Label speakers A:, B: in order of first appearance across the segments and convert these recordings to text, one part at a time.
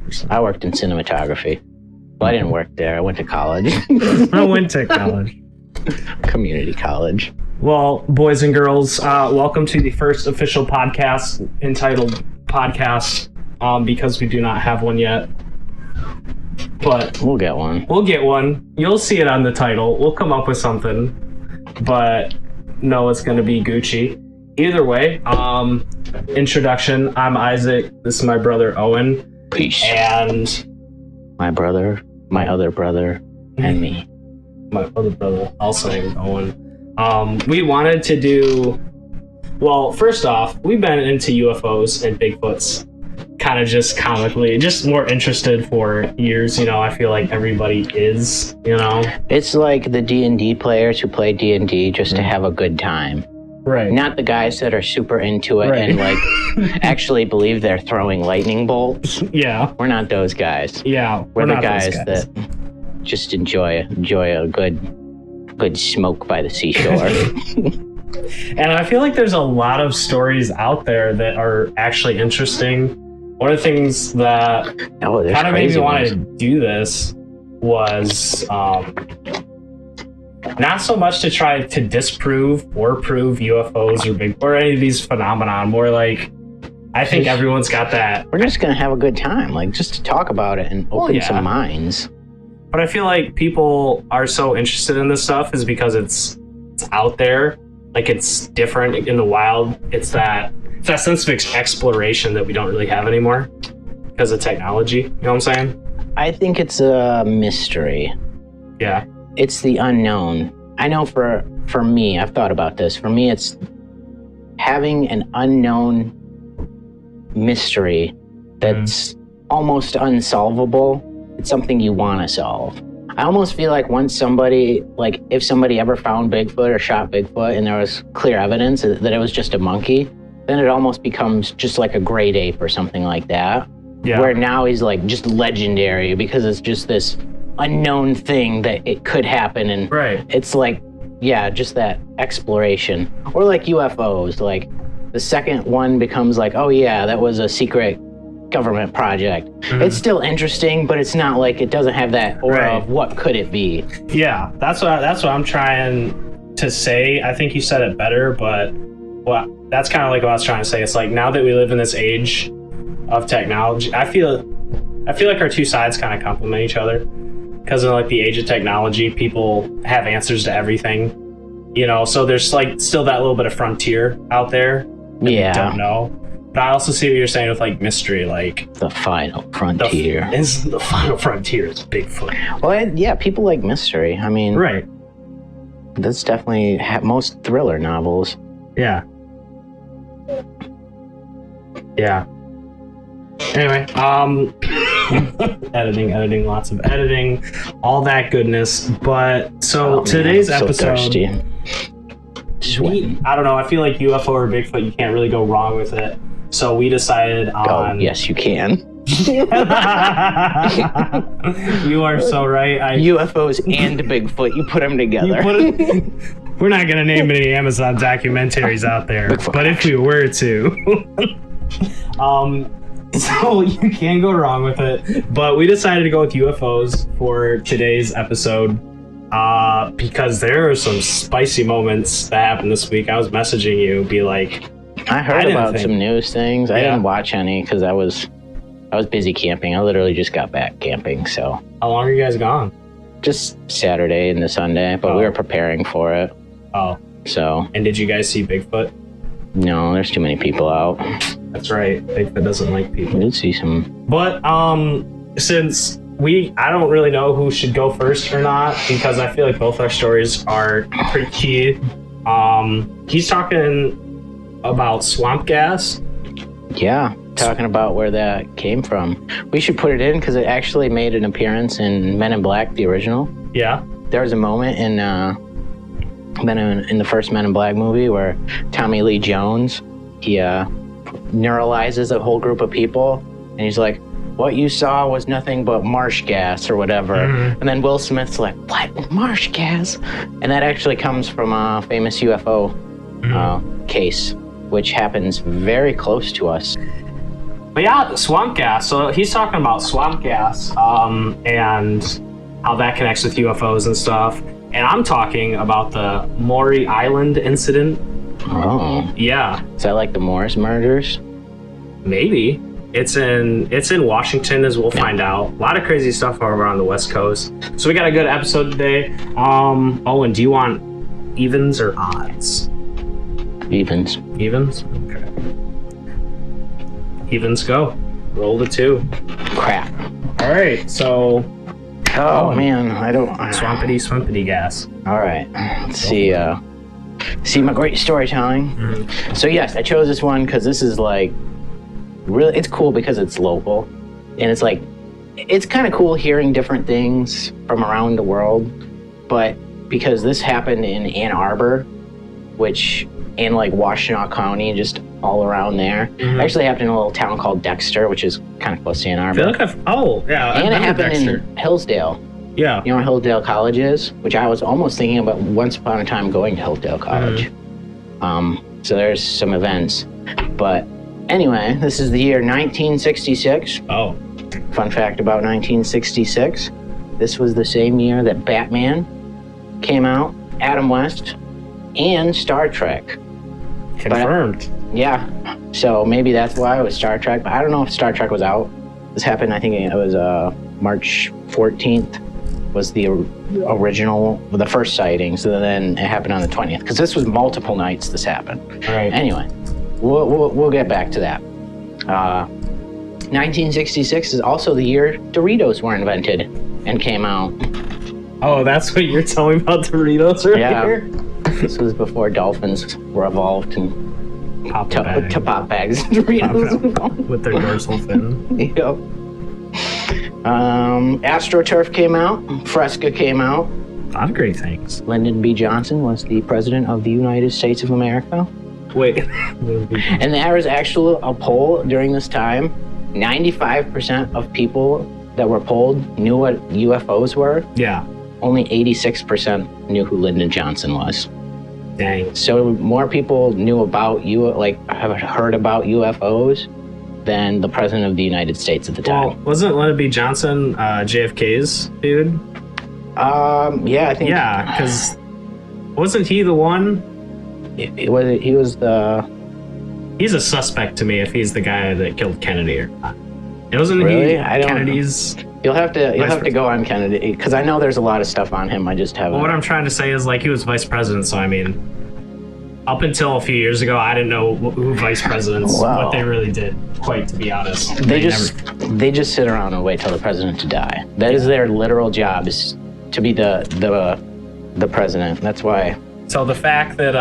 A: 100%.
B: I worked in cinematography. Well, I didn't work there. I went to college.
A: I went to college.
B: Community college.
A: Well, boys and girls, welcome to the first official podcast entitled Podcast, because we do not have one yet. But
B: we'll get one.
A: We'll get one. You'll see it on the title. We'll come up with something. But no, it's going to be Gucci. Either way, introduction. I'm Isaac. This is my brother, Owen.
B: Peace.
A: And
B: my brother, my other brother, and me.
A: My other brother, also named Owen. We wanted to do... Well, first off, we've been into UFOs and Bigfoots. Kind of just comically, just more interested for years. You know, I feel like everybody is, you know.
B: It's like the D&D players who play D&D just to have a good time.
A: Right.
B: Not the guys that are super into it and like actually believe they're throwing lightning bolts.
A: Yeah.
B: We're not those guys.
A: Yeah.
B: We're the guys that just enjoy a good smoke by the seashore.
A: And I feel like there's a lot of stories out there that are actually interesting. One of the things that kind of made me want to do this was not so much to try to disprove or prove UFOs or any of these phenomenon. More like, I think everyone's got that.
B: We're just going to have a good time, like just to talk about it and open some minds.
A: But I feel like people are so interested in this stuff is because it's out there. Like, it's different in the wild. It's that sense of exploration that we don't really have anymore because of technology. You know what I'm saying?
B: I think it's a mystery.
A: Yeah.
B: It's the unknown. I know for me, I've thought about this. For me, it's having an unknown mystery that's almost unsolvable. It's something you want to solve. I almost feel like once somebody, like if somebody ever found Bigfoot or shot Bigfoot and there was clear evidence that it was just a monkey, then it almost becomes just like a great ape or something like that. Yeah. Where now he's like just legendary because it's just this unknown thing that it could happen. And it's like, yeah, just that exploration. Or like UFOs, like the second one becomes like, oh yeah, that was a secret government project. It's still interesting, but it's not like, it doesn't have that aura of what could it be.
A: Yeah, that's what I'm trying to say. I think you said it better, but that's kind of like what I was trying to say. It's like, now that we live in this age of technology, I feel like our two sides kind of complement each other, because in like the age of technology, people have answers to everything, you know. So there's like still that little bit of frontier out there that we don't know. But I also see what you're saying with like mystery, like
B: the final frontier.
A: The final frontier is Bigfoot.
B: Well, yeah, people like mystery. I mean, that's definitely most thriller novels.
A: Yeah. Yeah. Anyway, editing, lots of editing, all that goodness. But so today's episode, I don't know. I feel like UFO or Bigfoot, you can't really go wrong with it. So we decided on.
B: Oh, yes, you can.
A: You are so right.
B: UFOs and Bigfoot, you put them together.
A: We're not going to name any Amazon documentaries out there, but if we were to. So you can't go wrong with it. But we decided to go with UFOs for today's episode because there are some spicy moments that happened this week. I was messaging you, be like...
B: I heard about some news things. I didn't watch any because I was busy camping. I literally just got back camping, so...
A: How long are you guys gone?
B: Just Saturday into Sunday, but we were preparing for it.
A: Oh.
B: So...
A: And did you guys see Bigfoot?
B: No, there's too many people out.
A: That's right. Bigfoot doesn't like people.
B: We did see some.
A: But since I don't really know who should go first or not, because I feel like both our stories are pretty key. He's talking about swamp gas.
B: Yeah, talking about where that came from. We should put it in because it actually made an appearance in Men in Black, the original.
A: Yeah.
B: There was a moment in the first Men in Black movie where Tommy Lee Jones, he neuralizes a whole group of people, and he's like, what you saw was nothing but marsh gas or whatever. And then Will Smith's like, what? Marsh gas? And that actually comes from a famous UFO case, which happens very close to us.
A: But yeah, swamp gas. So he's talking about swamp gas and how that connects with UFOs and stuff. And I'm talking about the Maury Island Incident.
B: Oh.
A: Yeah.
B: Is that like the Morris murders?
A: Maybe. It's in Washington, as we'll find out. A lot of crazy stuff over on the West Coast. So we got a good episode today. Owen, do you want evens or odds?
B: Evens.
A: Evens? Okay. Evens go. Roll the 2.
B: Crap.
A: All right, so...
B: Oh, man, I don't...
A: Swampity gas.
B: All right, let's see my great storytelling.
A: Mm-hmm.
B: So yes, I chose this one because this is like, really, it's cool because it's local. And it's like, it's kind of cool hearing different things from around the world. But because this happened in Ann Arbor, and like Washtenaw County, just all around there.
A: Mm-hmm.
B: It actually happened in a little town called Dexter, which is kind of close to Ann Arbor.
A: I feel like
B: and it happened in Hillsdale.
A: Yeah.
B: You know where Hillsdale College is? Which I was almost thinking about once upon a time going to Hillsdale College.
A: Mm-hmm.
B: So there's some events. But anyway, this is the year 1966.
A: Oh.
B: Fun fact about 1966. This was the same year that Batman came out, Adam West, and Star Trek.
A: Confirmed.
B: Yeah. So maybe that's why it was Star Trek. But I don't know if Star Trek was out. This happened, I think it was March 14th was the original, the first sighting. So then it happened on the 20th. Because this was multiple nights this happened.
A: All right.
B: Anyway, we'll get back to that. 1966 is also the year Doritos were invented and came out.
A: Oh, that's what you're telling me about Doritos earlier?
B: Yeah. This was before dolphins were evolved and to pop bags of Doritos.
A: With their dorsal fin.
B: Yep. AstroTurf came out. Fresca came out.
A: A lot of great things.
B: Lyndon B. Johnson was the president of the United States of America.
A: Wait.
B: And there was actually a poll during this time. 95% of people that were polled knew what UFOs were.
A: Yeah.
B: Only 86% knew who Lyndon Johnson was.
A: Dang.
B: So more people knew about have heard about UFOs than the president of the United States at the time.
A: Well, wasn't Lyndon B. Johnson JFK's dude?
B: Yeah, I think.
A: Yeah, because wasn't he the one?
B: He was the.
A: He's a suspect to me if he's the guy that killed Kennedy or not. It wasn't
B: really?
A: he
B: I don't
A: Kennedy's.
B: You'll have to go on Kennedy because I know there's a lot of stuff on him. I just haven't.
A: Well, what I'm trying to say is like he was vice president, so I mean, up until a few years ago, I didn't know who vice presidents what they really did. Quite to be honest,
B: they just sit around and wait till the president to die. That is their literal job, is to be the president. That's why.
A: So the fact that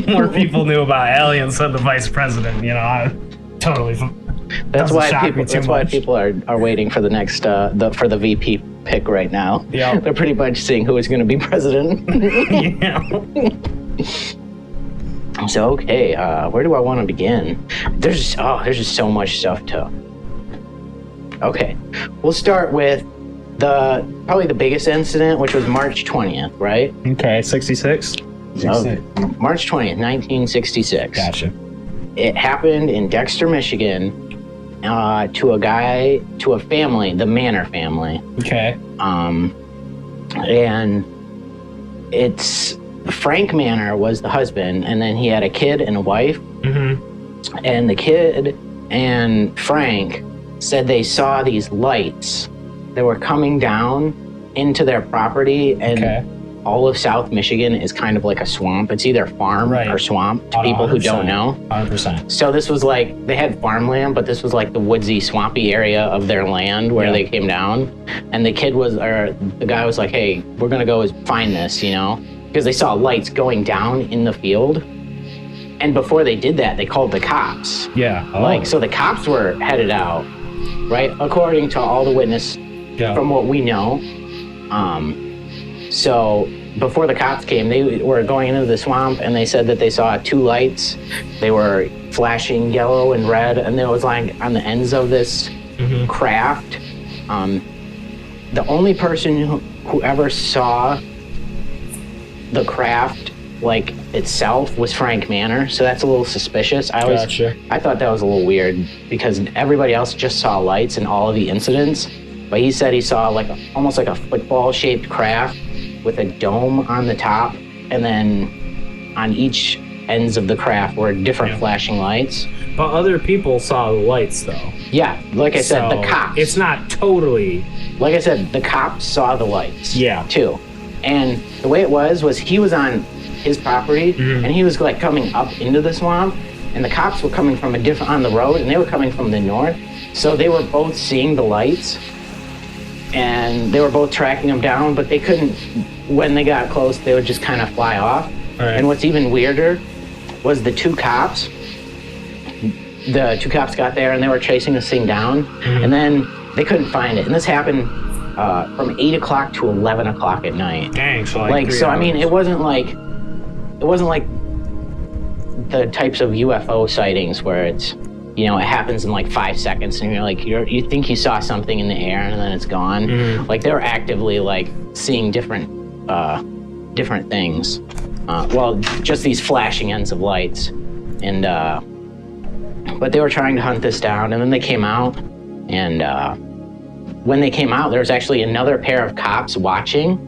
A: more people knew about aliens than the vice president, I totally.
B: That's why people are waiting for the next for the VP pick right now.
A: Yeah,
B: they're pretty much seeing who is going to be president.
A: Yeah.
B: So okay, where do I want to begin? There's just so much stuff to. Okay, we'll start with probably the biggest incident, which was March 20th, right?
A: Okay, 66.
B: March 20th, 1966.
A: Gotcha.
B: It happened in Dexter, Michigan. To a family, the Manor family.
A: Okay.
B: And it's Frank Manor was the husband, and then he had a kid and a wife.
A: Mm-hmm.
B: And the kid and Frank said they saw these lights that were coming down into their property, and all of South Michigan is kind of like a swamp. It's either farm or swamp to people who don't know.
A: 100%.
B: So this was like, they had farmland, but this was like the woodsy, swampy area of their land where they came down. And the guy was like, hey, we're going to go find this, because they saw lights going down in the field. And before they did that, they called the cops.
A: Yeah.
B: Oh. So the cops were headed out, right? According to all the witness from what we know. So before the cops came, they were going into the swamp, and they said that they saw 2 lights. They were flashing yellow and red, and there was like on the ends of this craft. The only person who ever saw the craft like itself was Frank Manor, so that's a little suspicious. I thought that was a little weird because everybody else just saw lights in all of the incidents, but he said he saw like almost like a football-shaped craft with a dome on the top, and then on each ends of the craft were different flashing lights.
A: But other people saw the lights, though.
B: Yeah, like I said, the cops.
A: It's not totally...
B: Like I said, the cops saw the lights.
A: Yeah.
B: Too. And the way it was he was on his property, and he was like coming up into the swamp, and the cops were coming from on the road, and they were coming from the north. So they were both seeing the lights, and they were both tracking them down, but they couldn't, when they got close, they would just kind of fly off.
A: Right.
B: And what's even weirder was the two cops got there and they were chasing this thing down, and then they couldn't find it. And this happened from 8 o'clock to 11 o'clock at night.
A: Dang, so
B: I mean, it wasn't like the types of UFO sightings where it's, you know, it happens in like 5 seconds and you're like, you think you saw something in the air and then it's gone. Like they were actively like seeing different things. Well, just these flashing ends of lights. And, but they were trying to hunt this down, and then they came out, and when they came out, there was actually another pair of cops watching,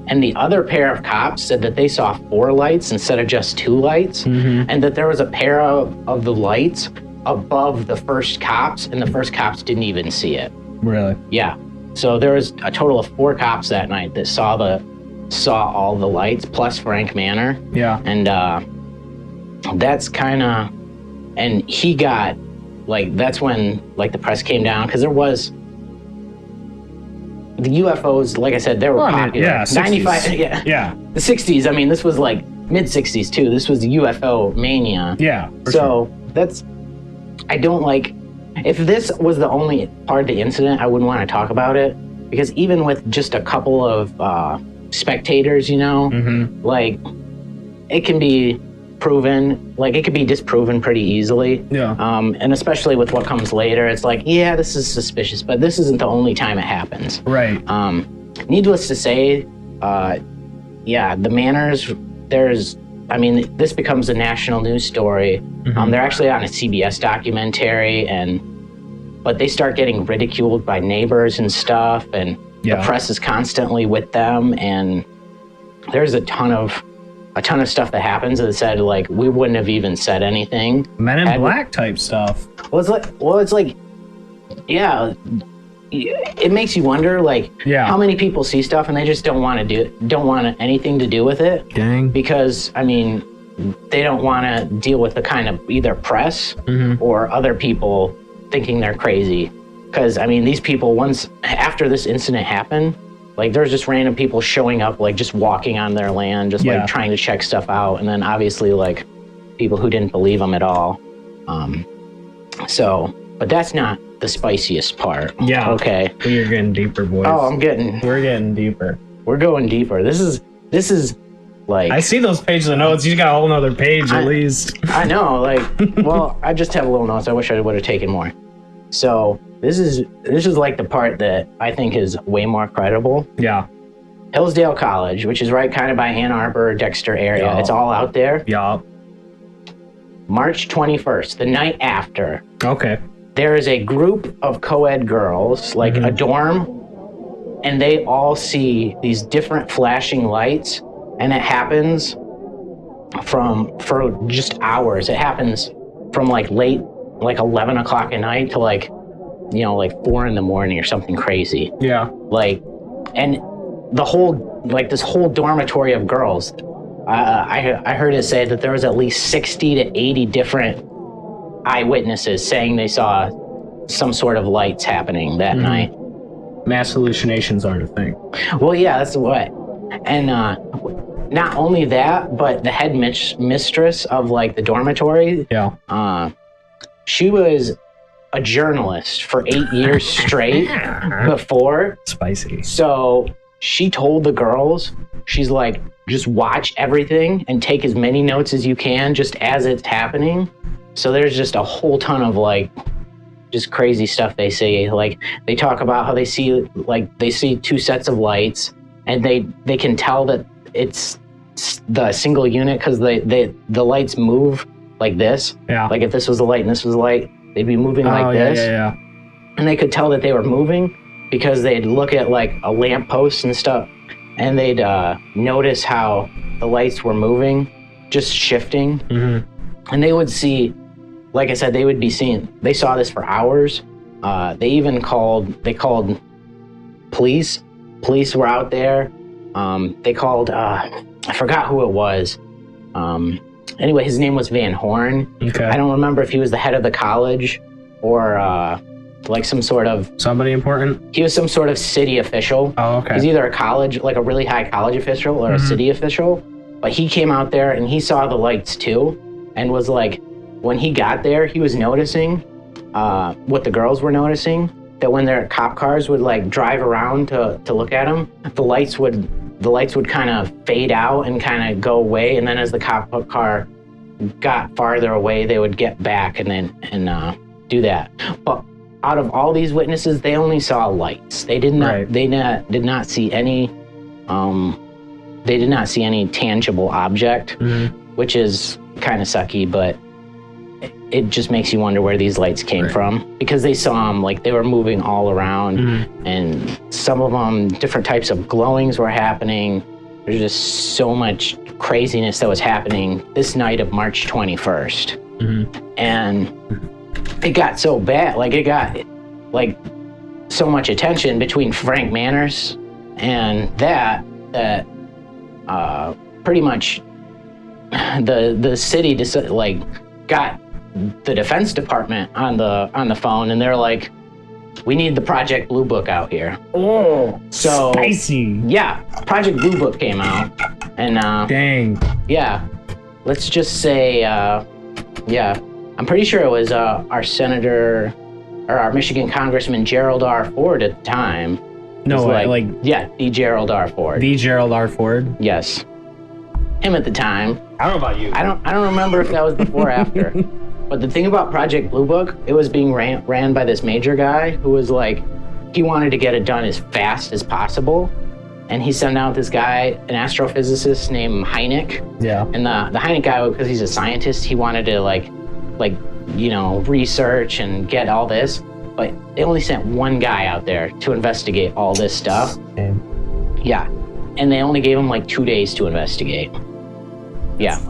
B: and the other pair of cops said that they saw 4 lights instead of just 2 lights, and that there was a pair of the lights above the first cops, and the first cops didn't even see it.
A: Really?
B: Yeah. So there was a total of 4 cops that night that saw all the lights, plus Frank Manor.
A: Yeah.
B: And that's kind of, and he got, like, that's when, like, the press came down, because there was, the UFOs, like I said, they were popular.
A: Yeah,
B: 95,
A: yeah.
B: The 60s, I mean, this was, like, mid-60s, too. This was the UFO mania.
A: Yeah,
B: so, that's, I don't like, if this was the only part of the incident, I wouldn't want to talk about it, because even with just a couple of spectators, you know, like, it can be proven, like it could be disproven pretty easily. Yeah. And especially with what comes later, it's like, yeah, this is suspicious, but this isn't the only time it happens.
A: Right.
B: Needless to say, yeah, the Manors, I mean, this becomes a national news story. They're actually on a CBS documentary, but they start getting ridiculed by neighbors and stuff, and the press is constantly with them, and there's a ton of stuff that happens that said, like, we wouldn't have even said anything.
A: Men in Black type stuff.
B: It's like, yeah, it makes you wonder, like, how many people see stuff and they just don't want anything to do with it. Dang. Because, I mean, they don't want to deal with the kind of either press or other people thinking they're crazy. Because, I mean, these people, after this incident happened, like, there's just random people showing up, like, just walking on their land, just, like, trying to check stuff out. And then, obviously, like, people who didn't believe them at all. But that's not the spiciest part. Yeah. Okay.
A: You're getting deeper, boys.
B: Oh,
A: we're getting deeper.
B: We're going deeper. This is, like...
A: I see those pages of notes. You got a whole nother page, at least.
B: I know, like, well, I just have little notes. I wish I would have taken more. So... This is like the part that I think is way more credible. Yeah. Hillsdale College, which is right kind of by Ann Arbor, Dexter area. Yeah. It's all out there. Yeah. March 21st, the night after. Okay. There is a group of co-ed girls, like a dorm, and they all see these different flashing lights, and it happens for just hours. It happens from like late, like 11 o'clock at night to like, you know, like 4 a.m. or something crazy. Yeah. Like, and the whole, like this whole dormitory of girls, I heard it say that there was at least 60 to 80 different eyewitnesses saying they saw some sort of lights happening that night.
A: Mass hallucinations aren't a thing.
B: Well, yeah, that's what. And not only that, but the head mistress of like the dormitory. Yeah. She was a journalist for 8 years straight before. Spicy. So she told the girls, she's like, just watch everything and take as many notes as you can just as it's happening. So there's just a whole ton of like just crazy stuff they see. Like they talk about how they see 2 sets of lights and they can tell that it's the single unit, because the lights move like this.
A: Yeah.
B: Like if this was the light and this was the light, they'd be moving like this.
A: Yeah.
B: And they could tell that they were moving because they'd look at like a lamppost and stuff, and they'd notice how the lights were moving, just shifting.
A: Mm-hmm.
B: And they would see, like I said, they would be seeing, they saw this for hours. They called police. Police were out there. They called, I forgot who it was. Anyway, his name was Van Horn.
A: Okay.
B: I don't remember if he was the head of the college or like some sort of...
A: Somebody important?
B: He was some sort of city official.
A: Oh, okay.
B: He's either a college, like a really high college official or a city official. But he came out there and he saw the lights too, and was like, when he got there, he was noticing what the girls were noticing, that when their cop cars would like drive around to look at them, the lights would kind of fade out and kind of go away, and then as the cop car got farther away, they would get back and do that. But out of all these witnesses, they only saw lights. They did not.
A: Right.
B: They did not see any. They did not see any tangible object, which is kind of sucky, but it just makes you wonder where these lights came from, because they saw them like they were moving all around, and some of them, different types of glowings were happening. There's just so much craziness that was happening this night of March 21st. And it got so bad, like it got like so much attention between Frank Manners and that pretty much the city just like got the Defense Department on the phone, and they're like, we need the Project Blue Book out here.
A: Oh,
B: so
A: spicy.
B: Yeah, Project Blue Book came out, and
A: dang.
B: Yeah, let's just say yeah, I'm pretty sure it was our senator or our Michigan Congressman Gerald R. Ford at the time.
A: No, like
B: yeah, the Gerald R. Ford.
A: The Gerald R. Ford.
B: Yes, him at the time.
A: I don't know about you.
B: I don't remember if that was before or after. But the thing about Project Blue Book, it was being ran by this major guy who was like, he wanted to get it done as fast as possible. And he sent out this guy, an astrophysicist named Hynek.
A: Yeah.
B: And the Hynek guy, because he's a scientist, he wanted to like, you know, research and get all this. But they only sent one guy out there to investigate all this stuff.
A: Damn.
B: Yeah. And they only gave him like 2 days to investigate. Yeah.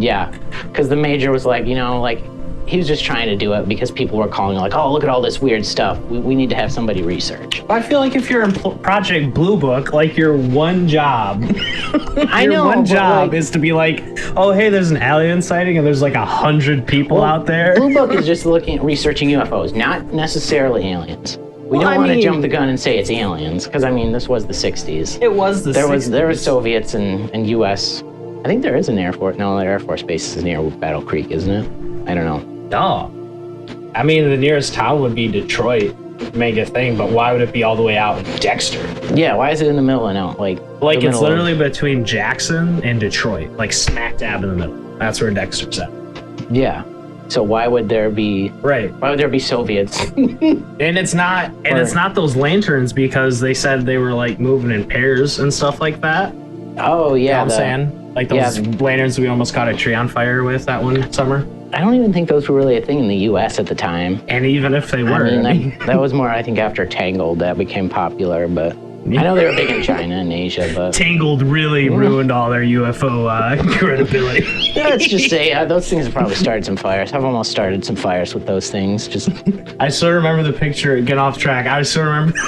B: Yeah, because the major was like, you know, like, he was just trying to do it because people were calling like, oh, look at all this weird stuff. We need to have somebody research.
A: I feel like if you're in Project Blue Book, like your one job, one job is to be like, oh, hey, there's an alien sighting and there's like 100 people out there.
B: Blue Book is just researching UFOs, not necessarily aliens. We don't want to jump the gun and say it's aliens, because I mean, this was the 60s.
A: It was the 60s.
B: There was Soviets and U.S. I think there is an Air Force. No, the Air Force Base is near Battle Creek, isn't it? I don't know.
A: No. I mean, the nearest town would be Detroit, make a thing, but why would it be all the way out in Dexter?
B: Yeah, why is it in the middle of no? Like
A: it's literally between Jackson and Detroit, like smack dab in the middle. That's where Dexter's at.
B: Yeah. So why would there be Why would there be Soviets?
A: And it's not those lanterns, because they said they were like moving in pairs and stuff like that.
B: Oh yeah,
A: you know what I'm saying? Like those lanterns we almost caught a tree on fire with that one summer.
B: I don't even think those were really a thing in the U.S. at the time.
A: And even if they were,
B: I mean, that was more, I think, after Tangled that became popular. But I know they were big in China and Asia. But
A: Tangled really ruined all their UFO credibility.
B: Let's just say those things have probably started some fires. I've almost started some fires with those things. Just
A: I still remember the picture. Get off track. I still remember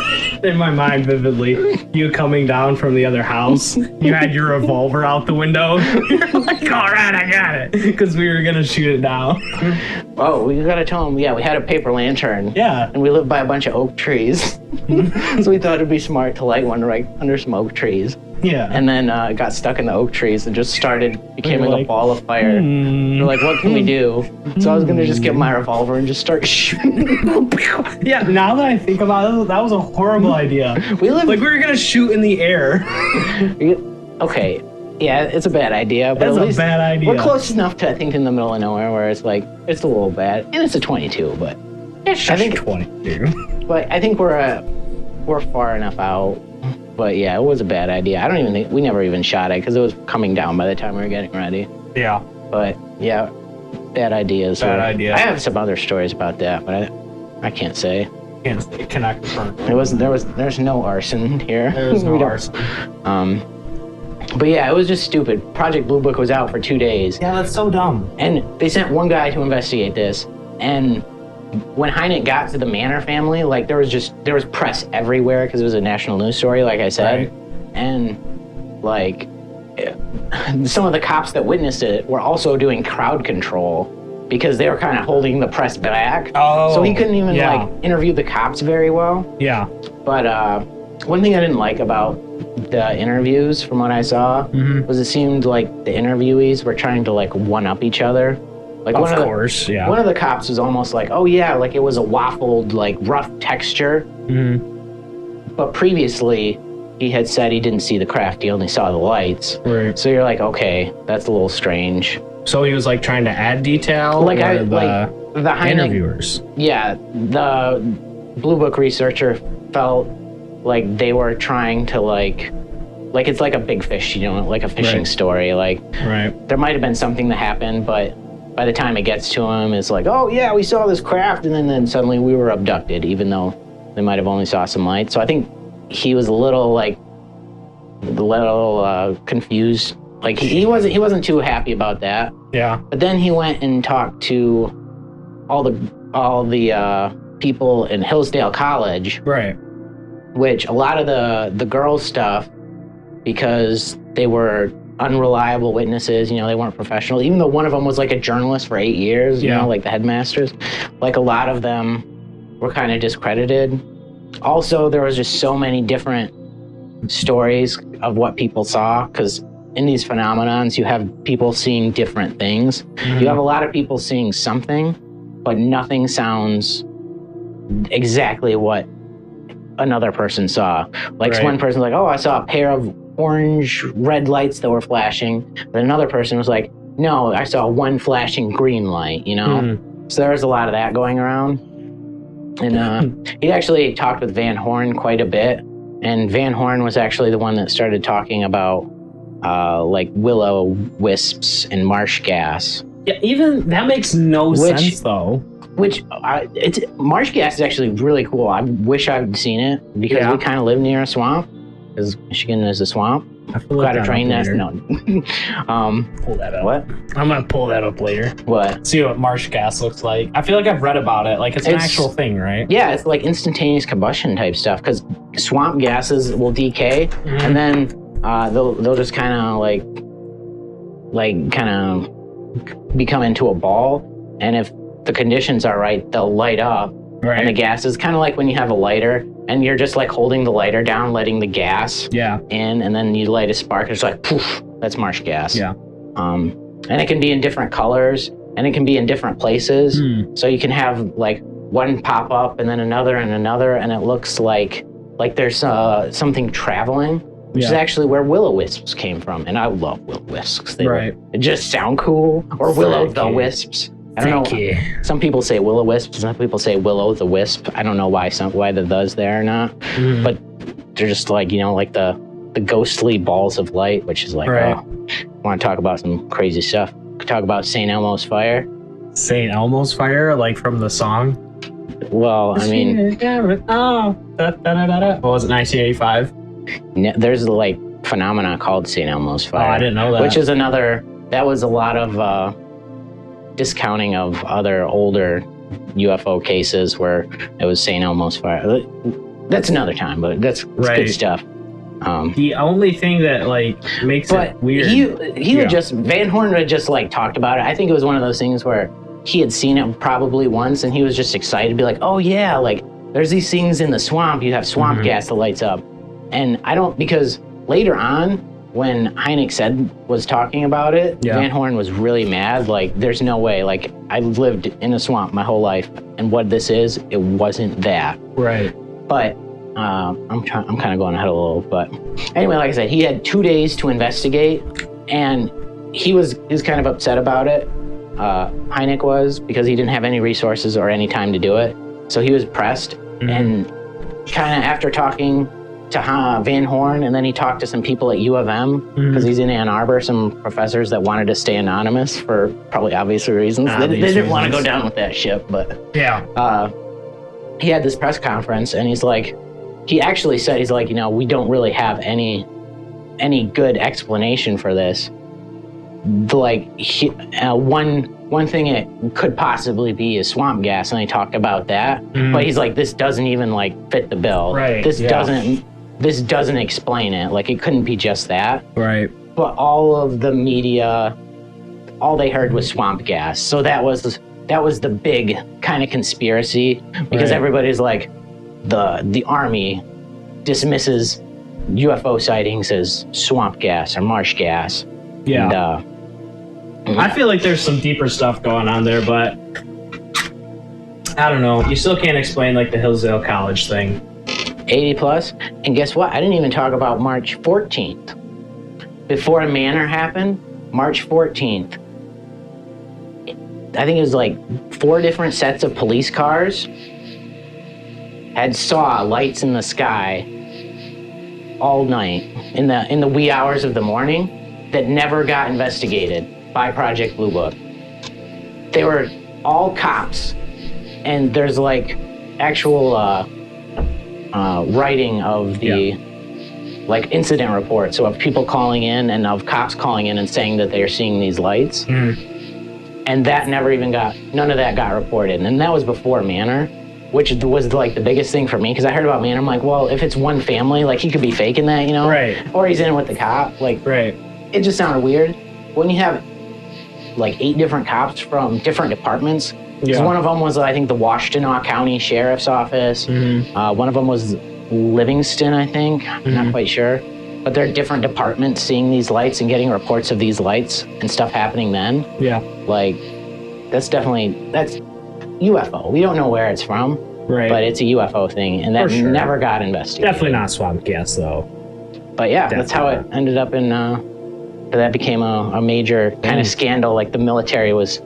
A: in my mind vividly you coming down from the other house. You had your revolver out the window. You're like, all right, I got it, because we were gonna shoot it down.
B: Oh, we gotta tell them. Yeah, we had a paper lantern.
A: Yeah,
B: and we lived by a bunch of oak trees, so we thought it'd be smart to light one right under some oak trees.
A: Yeah.
B: And then it got stuck in the oak trees and just became like a ball of fire. We're like, what can we do? So I was gonna just get my revolver and just start shooting.
A: Yeah, now that I think about it, that was a horrible idea. We were gonna shoot in the air.
B: Okay. Yeah, it's a bad idea, but
A: it's
B: at least
A: a bad idea.
B: We're close enough to, I think, in the middle of nowhere where it's like, it's a little bad. And it's a 22, but
A: I think 22.
B: But I think we're far enough out But yeah, it was a bad idea. I don't even think we never even shot it because it was coming down by the time we were getting ready.
A: Yeah.
B: But yeah, bad ideas.
A: Bad idea.
B: I have some other stories about that, but I can't say.
A: Can't connect.
B: There's no arson here.
A: There's no arson.
B: But yeah, it was just stupid. Project Blue Book was out for 2 days.
A: Yeah, that's so dumb.
B: And they sent one guy to investigate this. And when Hynek got to the Manor family, like there was press everywhere because it was a national news story, like I said.
A: Right.
B: And like some of the cops that witnessed it were also doing crowd control because they were kind of holding the press back.
A: Oh,
B: so he couldn't even
A: yeah.
B: like interview the cops very well.
A: Yeah.
B: But one thing I didn't like about the interviews, from what I saw, was it seemed like the interviewees were trying to like one up each other. Like
A: Of course, yeah.
B: One of the cops was almost like, "Oh yeah, like it was a waffled, like rough texture." But previously, he had said he didn't see the craft; he only saw the lights.
A: Right.
B: So you're like, okay, that's a little strange.
A: So he was like trying to add detail.
B: Like
A: or
B: the Hynek,
A: interviewers.
B: Yeah, the Blue Book researcher felt like they were trying to like it's like a big fish, you know, like a fishing story. Like, there might have been something that happened, but by the time it gets to him, it's like, oh yeah, we saw this craft, and then suddenly we were abducted, even though they might have only saw some light. So I think he was a little confused. Like he wasn't too happy about that.
A: Yeah.
B: But then he went and talked to all the people in Hillsdale College.
A: Right.
B: Which a lot of the girls' stuff, because they were unreliable witnesses, you know, they weren't professional, even though one of them was like a journalist for 8 years, you know, like the headmasters, like a lot of them were kind of discredited. Also, there was just so many different stories of what people saw, because in these phenomenons, you have people seeing different things. You have a lot of people seeing something, but nothing sounds exactly what another person saw. Like one person's like, oh, I saw a pair of orange red lights that were flashing. But another person was like, no, I saw one flashing green light, you know? So there was a lot of that going around. And he actually talked with Van Horn quite a bit. And Van Horn was actually the one that started talking about like willow wisps and marsh gas.
A: Yeah, even that makes no sense though.
B: Which marsh gas is actually really cool. I wish I'd seen it because we kind of live near a swamp. Because Michigan is a swamp. Got a train nest. No.
A: Pull that up.
B: What?
A: I'm gonna pull that up later.
B: What?
A: See what marsh gas looks like. I feel like I've read about it. Like it's an actual thing, right?
B: Yeah, it's like instantaneous combustion type stuff. Because swamp gases will decay, and then they'll just kind of become into a ball. And if the conditions are right, they'll light up. Right. And the gas is kind of like when you have a lighter and you're just like holding the lighter down, letting the gas in, and then you light a spark. It's like, poof, that's marsh gas. Yeah. And it can be in different colors and it can be in different places. So you can have like one pop up and then another and another, and it looks like there's something traveling, which is actually where will-o-wisps came from. And I love will-o-wisps. They just sound cool. Or will-o'-the-wisps. I don't know. Some people say will-o-wisp, some people say willow-the-wisp. I don't know why the the's there or not. But they're just like, you know, like the ghostly balls of light, which is like, oh, want to talk about some crazy stuff. Could talk about St. Elmo's fire.
A: St. Elmo's fire, like from the song?
B: Well, I mean...
A: What was it, 1985?
B: There's like phenomena called St. Elmo's fire.
A: Oh, I didn't know that.
B: Which is that was a lot of... discounting of other older UFO cases where it was St. Elmo's fire. That's another time, but that's good stuff.
A: The only thing that like makes it weird.
B: He would just Van Horn had just like talked about it. I think it was one of those things where he had seen it probably once and he was just excited to be like, oh yeah, like there's these things in the swamp. You have swamp gas that lights up. And because later on, when Hynek was talking about it, Van Horn was really mad. Like, there's no way. Like, I've lived in a swamp my whole life, and what this is, it wasn't that. Right. But I'm kind of going ahead a little. But anyway, like I said, he had 2 days to investigate, and he was kind of upset about it. Hynek was, because he didn't have any resources or any time to do it. So he was pressed, and kind of after talking to Van Horn, and then he talked to some people at U of M because he's in Ann Arbor, some professors that wanted to stay anonymous for probably obvious reasons. They didn't want to go down with that ship, but he had this press conference, and he actually said, he's like, we don't really have any good explanation for this. One thing it could possibly be is swamp gas, and they talked about that. But he's like, this doesn't even fit the bill.
A: Right.
B: This doesn't explain it. It couldn't be just that.
A: Right.
B: But all of the media, all they heard was swamp gas. So that was the big kind of conspiracy, because everybody's like, the Army dismisses UFO sightings as swamp gas or marsh gas.
A: Yeah. And, I feel like there's some deeper stuff going on there, but I don't know. You still can't explain the Hillsdale College thing.
B: 80 plus. And guess what? I didn't even talk about March 14th. Before Manor happened, March 14th, I think it was 4 different sets of police cars saw lights in the sky all night in the wee hours of the morning that never got investigated by Project Blue Book. They were all cops, and there's actual writing of the incident report, so of people calling in and of cops calling in and saying that they are seeing these lights. And that none of that got reported, and that was before Manor, which was the biggest thing for me, because I heard about Manor. I'm like, well, if it's one family, he could be faking that,
A: Right.
B: Or he's in with the cop,
A: right.
B: It just sounded weird when you have 8 different cops from different departments. Because one of them was, I think, the Washtenaw County Sheriff's Office. One of them was Livingston, I think. I'm not quite sure. But they're different departments seeing these lights and getting reports of these lights and stuff happening then.
A: Yeah.
B: That's UFO. We don't know where it's from.
A: Right.
B: But it's a UFO thing, and that never got investigated.
A: Definitely not swamp gas, though.
B: But yeah, that's how it ended up in... that became a major kind of scandal. The military was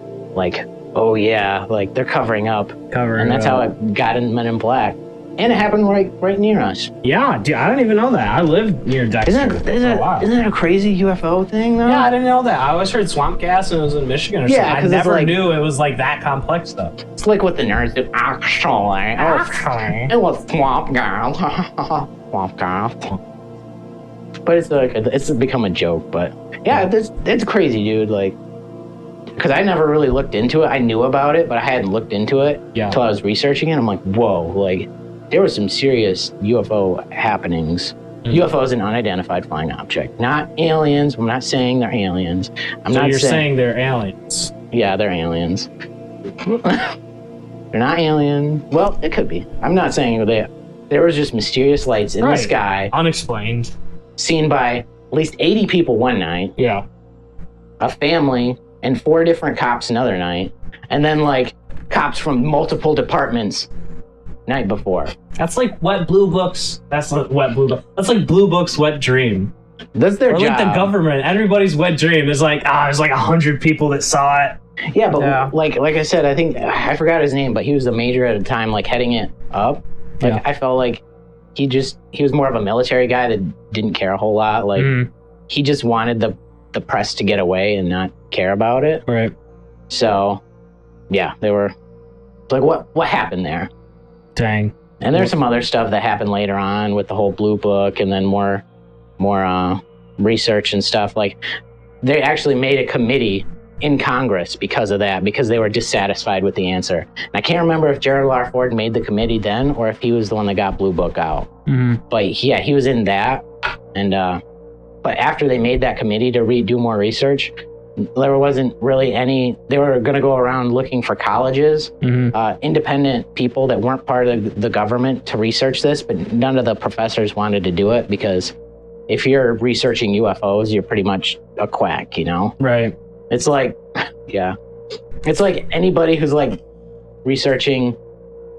B: oh yeah, they're covering up. And that's how it got in Men in Black. And it happened right near us.
A: Yeah, dude, I didn't even know that. I lived near Dexter
B: Isn't that a crazy UFO thing, though?
A: Yeah, I didn't know that. I always heard swamp gas and it was in Michigan or something. I never knew it was that complex, though.
B: It's like what the nerds do. Actually, it was swamp gas. Swamp gas. But it's become a joke, but yeah, it's crazy, dude. Because I never really looked into it. I knew about it, but I hadn't looked into it until I was researching it. I'm like, whoa, there were some serious UFO happenings. UFO is an unidentified flying object, not aliens. I'm not saying they're aliens.
A: You're saying they're aliens.
B: Yeah, they're aliens. They're not alien. Well, it could be. I'm not saying there was just mysterious lights in the sky,
A: unexplained,
B: seen by at least 80 people one night.
A: Yeah.
B: A family and 4 different cops another night. And then cops from multiple departments night before.
A: That's wet blue books. That's wet blue book. That's Blue Book's wet dream.
B: That's their job.
A: The government. Everybody's wet dream is there's 100 people that saw it.
B: Yeah, but like I said, I think I forgot his name, but he was the major at the time, heading it up. I felt he was more of a military guy that didn't care a whole lot. He just wanted the press to get away and not care about it.
A: Right.
B: So, yeah, they were what happened there?
A: Dang.
B: And there's some other stuff that happened later on with the whole Blue Book, and then more research and stuff. They actually made a committee in Congress because of that, because they were dissatisfied with the answer. And I can't remember if Gerald R. Ford made the committee then, or if he was the one that got Blue Book out. But yeah, he was in that. And but after they made that committee to do more research, there wasn't really any. They were going to go around looking for colleges, independent people that weren't part of the government to research this, but none of the professors wanted to do it, because if you're researching UFOs, you're pretty much a quack,
A: Right.
B: It's yeah. It's anybody who's researching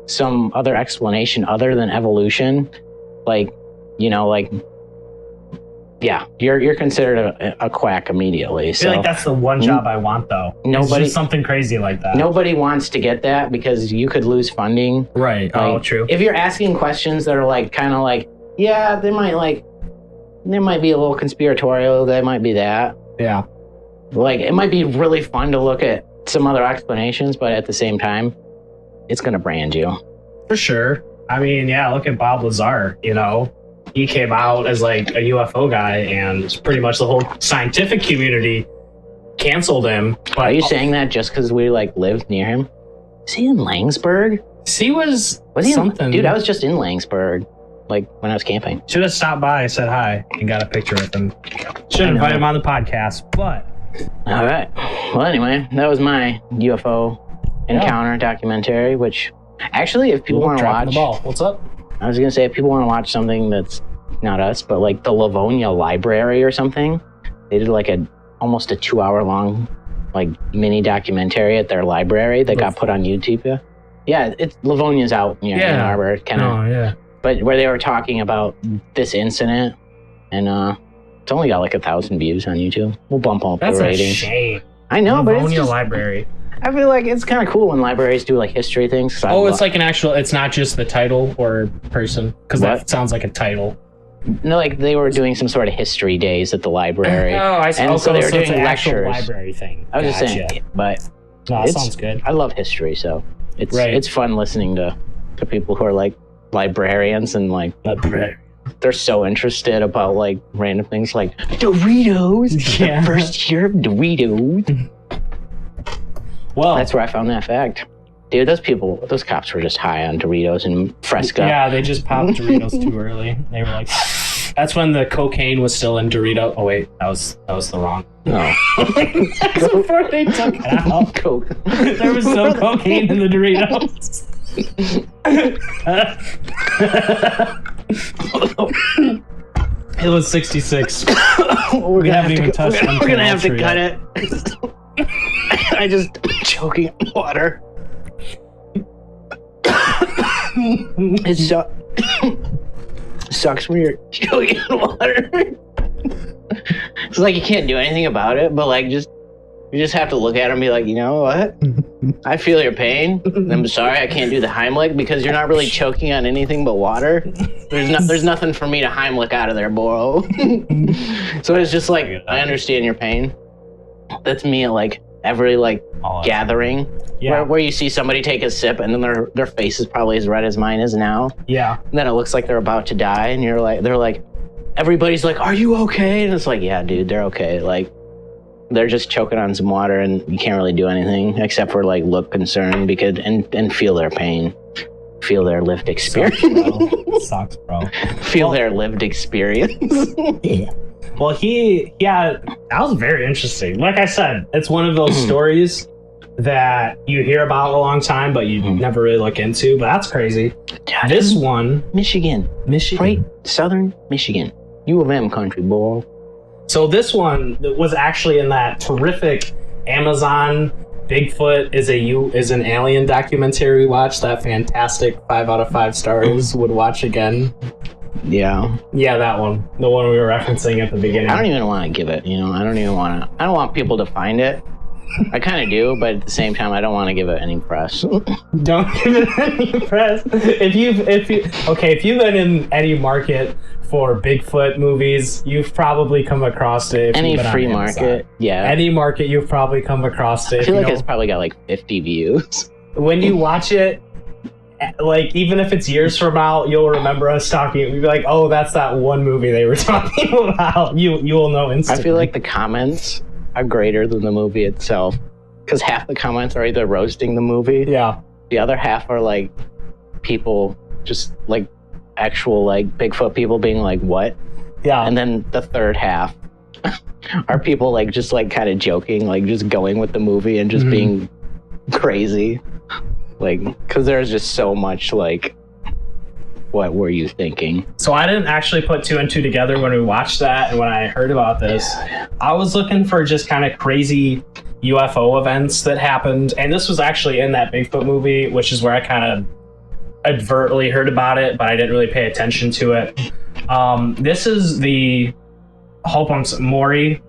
B: some other explanation other than evolution, yeah, you're considered a quack immediately.
A: I feel that's the one job I want, though. It's just something crazy like that.
B: Nobody wants to get that, because you could lose funding.
A: Right. True.
B: If you're asking questions that are kind of Yeah, there might be a little conspiratorial. There might be that.
A: Yeah.
B: Like, it might be really fun to look at some other explanations, but at the same time, it's going to brand you.
A: For sure. I mean, yeah, look at Bob Lazar, you know. He came out as like a UFO guy, and pretty much the whole scientific community canceled him. But
B: Are you saying that just because we like lived near him? Is he in Langsburg?
A: he was
B: he
A: something.
B: Dude, I was just in Langsburg, like when I was camping.
A: Should have stopped by, said hi, and got a picture with him. Should invite him on the podcast, but...
B: All right. Well, anyway, that was my UFO encounter documentary, which actually, if people want to watch...
A: The ball. What's up?
B: I was going to say, if people want to watch something that's not us, but like the Livonia Library or something, they did like almost a 2-hour long like mini documentary at their library that got put on YouTube. Yeah, it's Livonia's out near Ann Arbor, kind of.
A: Oh, yeah.
B: But where they were talking about this incident, and it's only got like 1,000 views on YouTube. We'll bump up the ratings.
A: That's a shame.
B: I know, but it's just,
A: Library.
B: I feel like it's kind of cool when libraries do like history things.
A: It's like an actual. It's not just the title or person, because that sounds like a title.
B: No, like they were doing some sort of history days at the library.
A: Oh, I see.
B: And so they were doing lectures.
A: Library thing.
B: I was just saying, but
A: that sounds good.
B: I love history, so it's fun listening to people who are like librarians and like they're so interested about like random things like Doritos.
A: Yeah.
B: The first year of Doritos. Well, that's where I found that fact. Dude, those cops were just high on Doritos and Fresca.
A: Yeah, they just popped Doritos too early. They were like, that's when the cocaine was still in Dorito. Oh wait, that was the wrong.
B: No.
A: That's before they took it out.
B: Coke.
A: There was no cocaine in the Doritos. It was 66.
B: We're gonna have to
A: touched
B: we're gonna have to cut it. I just choking on water. It sucks when you're choking on water. It's like you can't do anything about it, but like you just have to look at it and be like, you know what? I feel your pain. I'm sorry I can't do the Heimlich because you're not really choking on anything but water. There's nothing for me to Heimlich out of there, bro. So it's just like, I understand your pain. That's me at like every like gathering where you see somebody take a sip and then their face is probably as red as mine is now.
A: Yeah.
B: And then it looks like they're about to die and they're like, everybody's like, are you okay? And it's like, yeah, dude, they're okay. Like, they're just choking on some water and you can't really do anything except for like look concerned because and feel their pain, feel their lived experience.
A: Sucks, bro.
B: Feel their lived experience.
A: Yeah. Well, that was very interesting. Like I said, it's one of those stories that you hear about a long time, but you never really look into. But that's crazy. This one,
B: Michigan, right? Southern Michigan, U of M country, boy.
A: So this one was actually in that terrific Amazon Bigfoot is an alien documentary. Watch that fantastic 5 out of 5 stars. Would watch again.
B: Yeah,
A: that one, the one we were referencing at the beginning.
B: I don't even want to give it. You know, I don't want people to find it. I kind of do, but at the same time, I don't want to give it any press.
A: Don't give it any press. If you've been in any market for Bigfoot movies, you've probably come across it.
B: Any free market, yeah.
A: Any market, you've probably come across it.
B: I feel like it's probably got like 50 views.
A: When you watch it, like even if it's years from now, you'll remember us talking. We'd be like, "Oh, that's that one movie they were talking about." You'll know instantly.
B: I feel like the comments are greater than the movie itself because half the comments are either roasting the movie.
A: Yeah.
B: The other half are like people just like actual like Bigfoot people being like, "What?"
A: Yeah.
B: And then the third half are people like just like kind of joking, like just going with the movie and just being crazy. Like, because there's just so much like, what were you thinking?
A: So I didn't actually put 2 and 2 together when we watched that, and when I heard about this, I was looking for just kind of crazy UFO events that happened, and this was actually in that Bigfoot movie, which is where I kind of advertently heard about it, but I didn't really pay attention to it. This is Maury.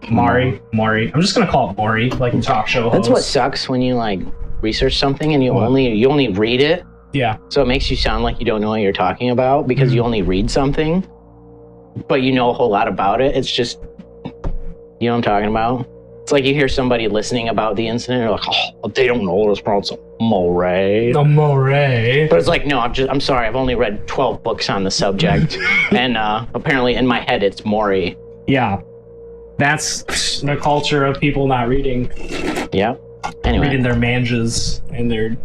A: I'm just gonna call it Maury, like a talk show host.
B: That's what sucks when you like research something and you only read it
A: Yeah.
B: So it makes you sound like you don't know what you're talking about because you only read something, but you know a whole lot about it. It's just, you know what I'm talking about? It's like you hear somebody listening about the incident, you're like, oh, they don't know it's pronounced Maury.
A: The Maury.
B: But it's like, no, I'm sorry, I've only read 12 books on the subject, and apparently in my head it's Maury.
A: Yeah. That's the culture of people not reading.
B: Yeah. Anyway.
A: Reading their mangas and their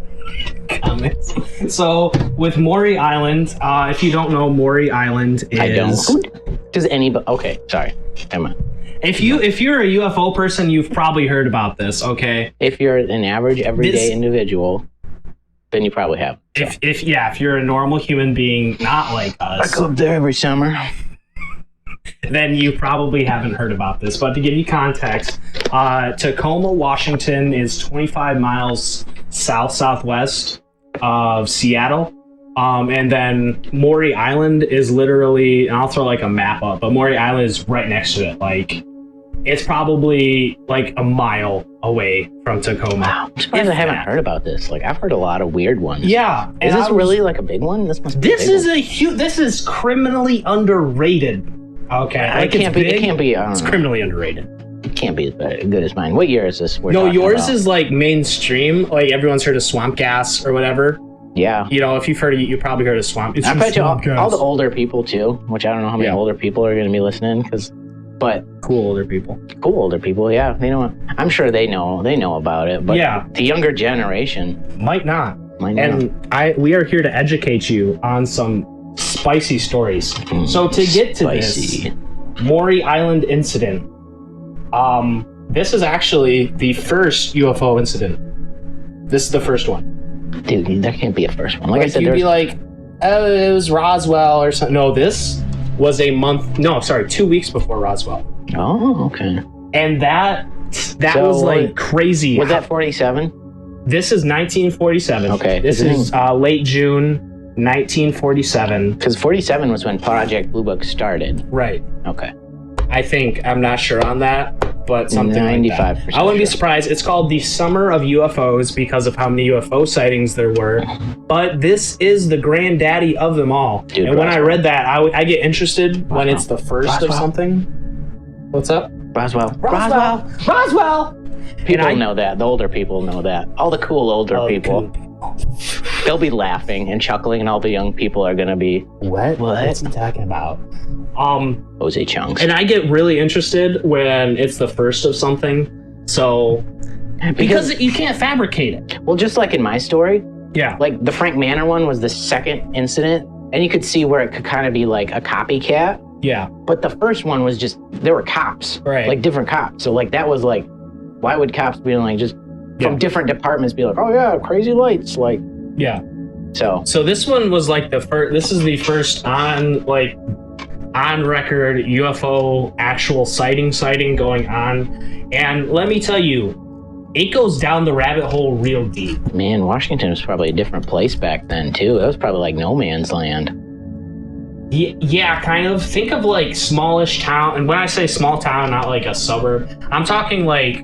A: comics. So, with Maury Island, if you don't know, Maury Island is...
B: I don't. Does anybody... Okay, sorry. Come on.
A: If you're a UFO person, you've probably heard about this, okay?
B: If you're an average, everyday individual, then you probably have.
A: If you're a normal human being, not like us...
B: I go up there every summer.
A: Then you probably haven't heard about this. But to give you context, Tacoma, Washington is 25 miles southwest of Seattle. And then Maury Island is literally, and I'll throw like a map up, but Maury Island is right next to it. Like, it's probably like a mile away from Tacoma.
B: Wow, I'm surprised I haven't heard about this. Like, I've heard a lot of weird ones.
A: Yeah.
B: Is this really like a big one? This must be
A: This is criminally underrated. Okay. Like,
B: it can't be.
A: It's criminally underrated.
B: It can't be as good as mine. What year is this?
A: Yours is like mainstream. Like, everyone's heard of swamp gas or whatever.
B: Yeah.
A: You know, if you've heard it, you probably heard of swamp.
B: I bet you all the older people too, which I don't know how many older people are going to be listening, but
A: cool older people.
B: Yeah, they know. I'm sure they know about it, but the younger generation
A: might not. And we are here to educate you on some spicy stories. So to get to this Maury Island incident, this is actually the first UFO incident. This is the first one.
B: Dude, there can't be a first one. Like I said,
A: you'd be like, oh, it was Roswell or something. No, this was 2 weeks before Roswell.
B: Oh, okay.
A: And that was like crazy.
B: Was that 47?
A: This is 1947. Okay. This is late June 1947.
B: Because 47 was when Project Blue Book started.
A: Right.
B: Okay.
A: I think, I'm not sure on that, but something 95%. Like that. I wouldn't be surprised. It's called the Summer of UFOs because of how many UFO sightings there were. But this is the granddaddy of them all. Dude, and when I read that, I get interested when it's the first of something. What's up?
B: Roswell. People know that. The older people know that. All the cool older people. They'll be laughing and chuckling, and all the young people are gonna be, what's he talking about? Jose Chunks.
A: And I get really interested when it's the first of something. So because you can't fabricate it.
B: Well, just like in my story.
A: Yeah.
B: Like the Frank Manor one was the second incident, and you could see where it could kind of be like a copycat.
A: Yeah.
B: But the first one was just, there were cops.
A: Right.
B: Like different cops. So like that was like, why would cops be like just from different departments be like, oh yeah, crazy lights, like.
A: Yeah.
B: So
A: this one was like the first. This is the first on record UFO actual sighting going on, and let me tell you, it goes down the rabbit hole real deep.
B: Man, Washington was probably a different place back then too. It was probably like no man's land.
A: Yeah, kind of. Think of like smallish town, and when I say small town, not like a suburb. I'm talking like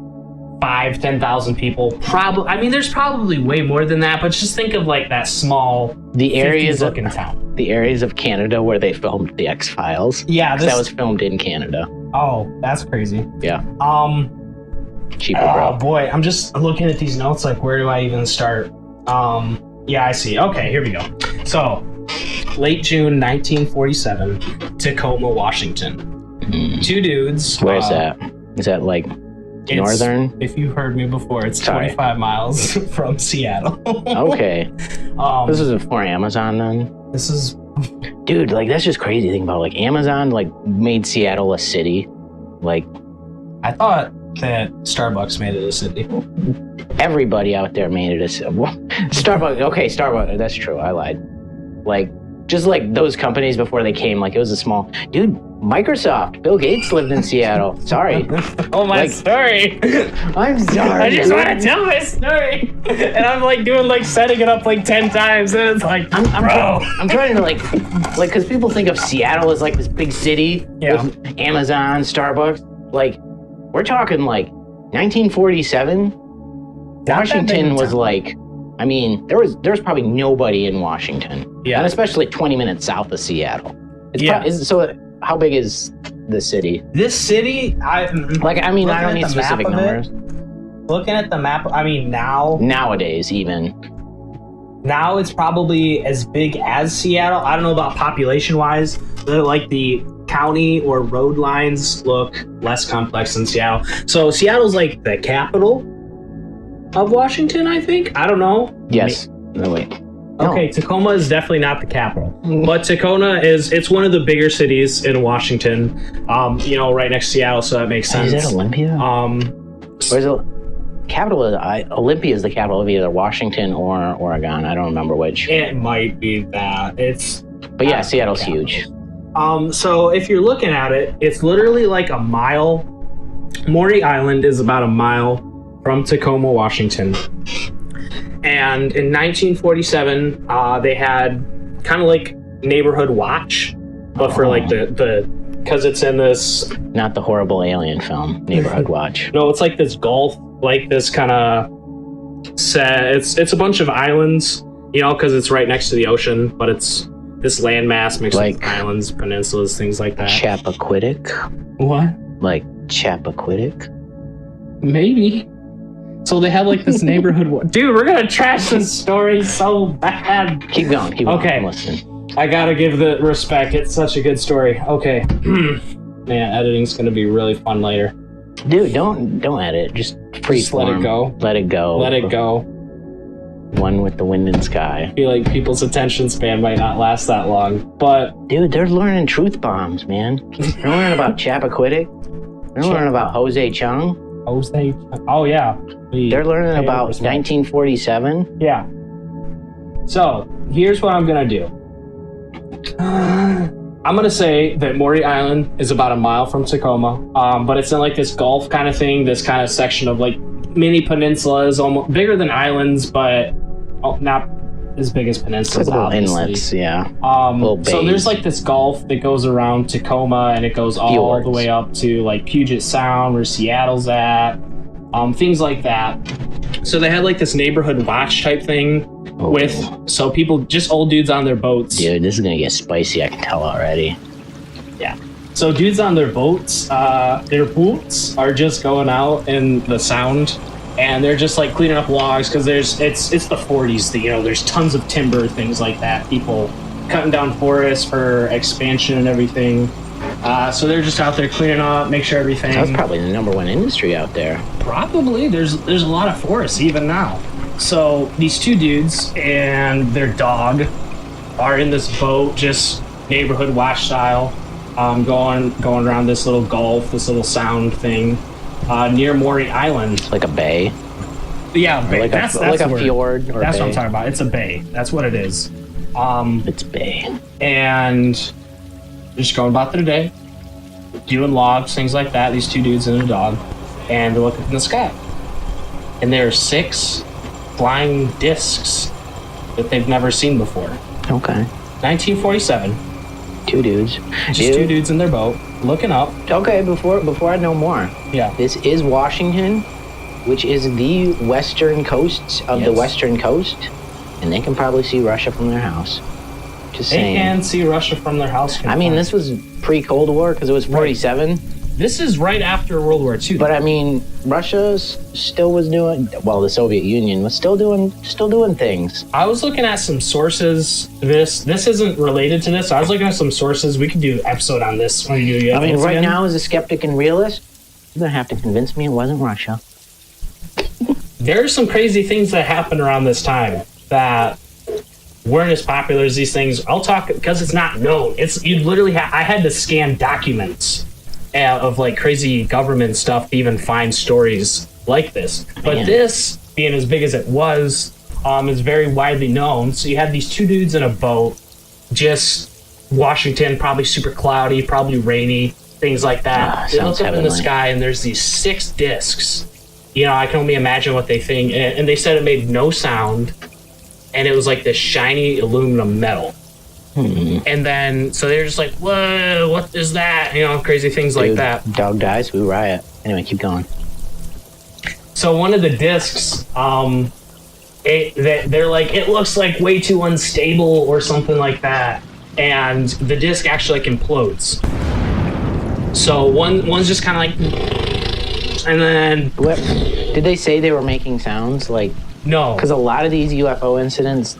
A: 5,000-10,000 people. Probably. I mean, there's probably way more than that, but just think of like that small,
B: the areas of
A: town.
B: The areas of Canada where they filmed the X-Files.
A: Yeah,
B: that was filmed in Canada.
A: Oh, that's crazy.
B: Yeah. Cheaper,
A: bro.
B: Oh
A: boy, I'm just looking at these notes. Like, where do I even start? Yeah, I see. Okay, here we go. So, late June 1947, Tacoma, Washington. Two dudes.
B: Where's that? Is that like northern?
A: If you've heard me before, it's 25 miles from Seattle.
B: Okay. This is before Amazon then?
A: This is...
B: Dude, like, that's just crazy to think about. Like, Amazon, like, made Seattle a city. Like...
A: I thought that Starbucks made it a city.
B: Everybody out there made it a city. Starbucks, okay, Starbucks, that's true, I lied. Like, just like those companies before they came, like, it was a small... Dude, Microsoft, Bill Gates lived in Seattle. Sorry.
A: Oh, my story.
B: I'm sorry.
A: I just want to tell my story. And I'm like doing like setting it up like 10 times. And it's like,
B: I'm trying to like, because people think of Seattle as like this big city with Amazon, Starbucks. Like, we're talking like 1947. Washington was like I mean, there's probably nobody in Washington.
A: Yeah.
B: And especially 20 minutes south of Seattle. So how big is the city?
A: This city, I
B: don't need specific numbers.
A: Looking at the map, I mean,
B: nowadays even.
A: Now it's probably as big as Seattle. I don't know about population-wise. Like the county or road lines look less complex than Seattle. So Seattle's like the capital of Washington, I think. I don't know.
B: Yes. No, wait. No.
A: Okay, Tacoma is definitely not the capital, but Tacoma it's one of the bigger cities in Washington. Right next to Seattle, so that makes sense.
B: Is it Olympia? Or is it? Olympia is the capital of either Washington or Oregon. I don't remember which.
A: It might be that.
B: But yeah, Seattle's huge.
A: So if you're looking at it, it's literally like a mile. Maury Island is about a mile from Tacoma, Washington. And in 1947, they had kind of like neighborhood watch, but for like because it's in this.
B: Not the horrible alien film, Neighborhood Watch.
A: No, it's like this Gulf. Like this kind of it's a bunch of islands, because it's right next to the ocean, but it's this landmass mixed with islands, peninsulas, things like that.
B: Chappaquiddick?
A: What?
B: Like Chappaquiddick?
A: Maybe. So they had like this neighborhood. Dude, we're gonna trash this story so bad.
B: Keep going.
A: Okay.
B: I'm listening.
A: I gotta give the respect. It's such a good story. Okay. Man, editing's gonna be really fun later.
B: Dude, don't edit. Just freeze.
A: Let it go.
B: Let it go.
A: Let it go.
B: One with the wind and sky.
A: I feel like people's attention span might not last that long, but
B: dude, they're learning truth bombs, man. They're learning about Chappaquiddick. They're learning about Jose Chung.
A: Oh yeah.
B: They're learning about 1947.
A: Yeah. So here's what I'm gonna do. I'm gonna say that Maury Island is about a mile from Tacoma, but it's in like this Gulf kind of thing, this kind of section of like mini peninsulas, almost bigger than islands, but not as big as peninsulas.
B: Little inlets, yeah.
A: So there's like this Gulf that goes around Tacoma, and it goes all the way up to like Puget Sound, where Seattle's at, things like that. So they had like this neighborhood watch type thing. So people, just old dudes on their boats.
B: Dude, this is gonna get spicy, I can tell already.
A: Yeah. So dudes on their boats, their boots are just going out in the sound, and they're just like cleaning up logs because it's the 40s. There's tons of timber, things like that. People cutting down forests for expansion and everything. So they're just out there cleaning up, make sure everything.
B: That's probably the number one industry out there.
A: Probably. There's a lot of forests even now. So these two dudes and their dog are in this boat, just neighborhood watch style, going around this little gulf, this little sound thing, near Maury Island.
B: Like a bay?
A: Yeah, bay. That's
B: like a fjord or
A: that's
B: bay.
A: What I'm talking about. It's a bay. That's what it is.
B: It's bay.
A: And just going about their day, doing logs, things like that. These two dudes and a dog, and they're looking in the sky. And there are 6 flying discs that they've never seen before.
B: Okay.
A: 1947.
B: 2 dudes.
A: Just 2 dudes in their boat, looking up.
B: Okay, before I know more.
A: Yeah.
B: This is Washington, which is the western coast of the western coast, and they can probably see Russia from their house. Just saying.
A: They can see Russia from their house.
B: I mean, this was pre-Cold War because it was 47.
A: Right. This is right after World War II.
B: But I mean, Russia still was doing, the Soviet Union was still doing things.
A: I was looking at some sources. This isn't related to this. I was looking at some sources. We could do an episode on this when you do
B: I mean, right now, as a skeptic and realist, you're going to have to convince me it wasn't Russia.
A: There are some crazy things that happened around this time that weren't as popular as these things. I'll talk, because it's not known. I had to scan documents of like crazy government stuff to even find stories like this. But this, being as big as it was, is very widely known. So you had these 2 dudes in a boat, just Washington, probably super cloudy, probably rainy, things like that. They look up in the sky, and there's these 6 discs. I can only imagine what they think. And they said it made no sound, and it was like this shiny aluminum metal. And then, so they're just like, whoa, what is that? Crazy things like that.
B: Dog dies, we riot. Anyway, keep going.
A: So one of the discs they're like, it looks like way too unstable or something like that, and the disc actually like implodes. So one's just kind of like, and then
B: What did they say they were making sounds like?
A: No,
B: Because a lot of these UFO incidents,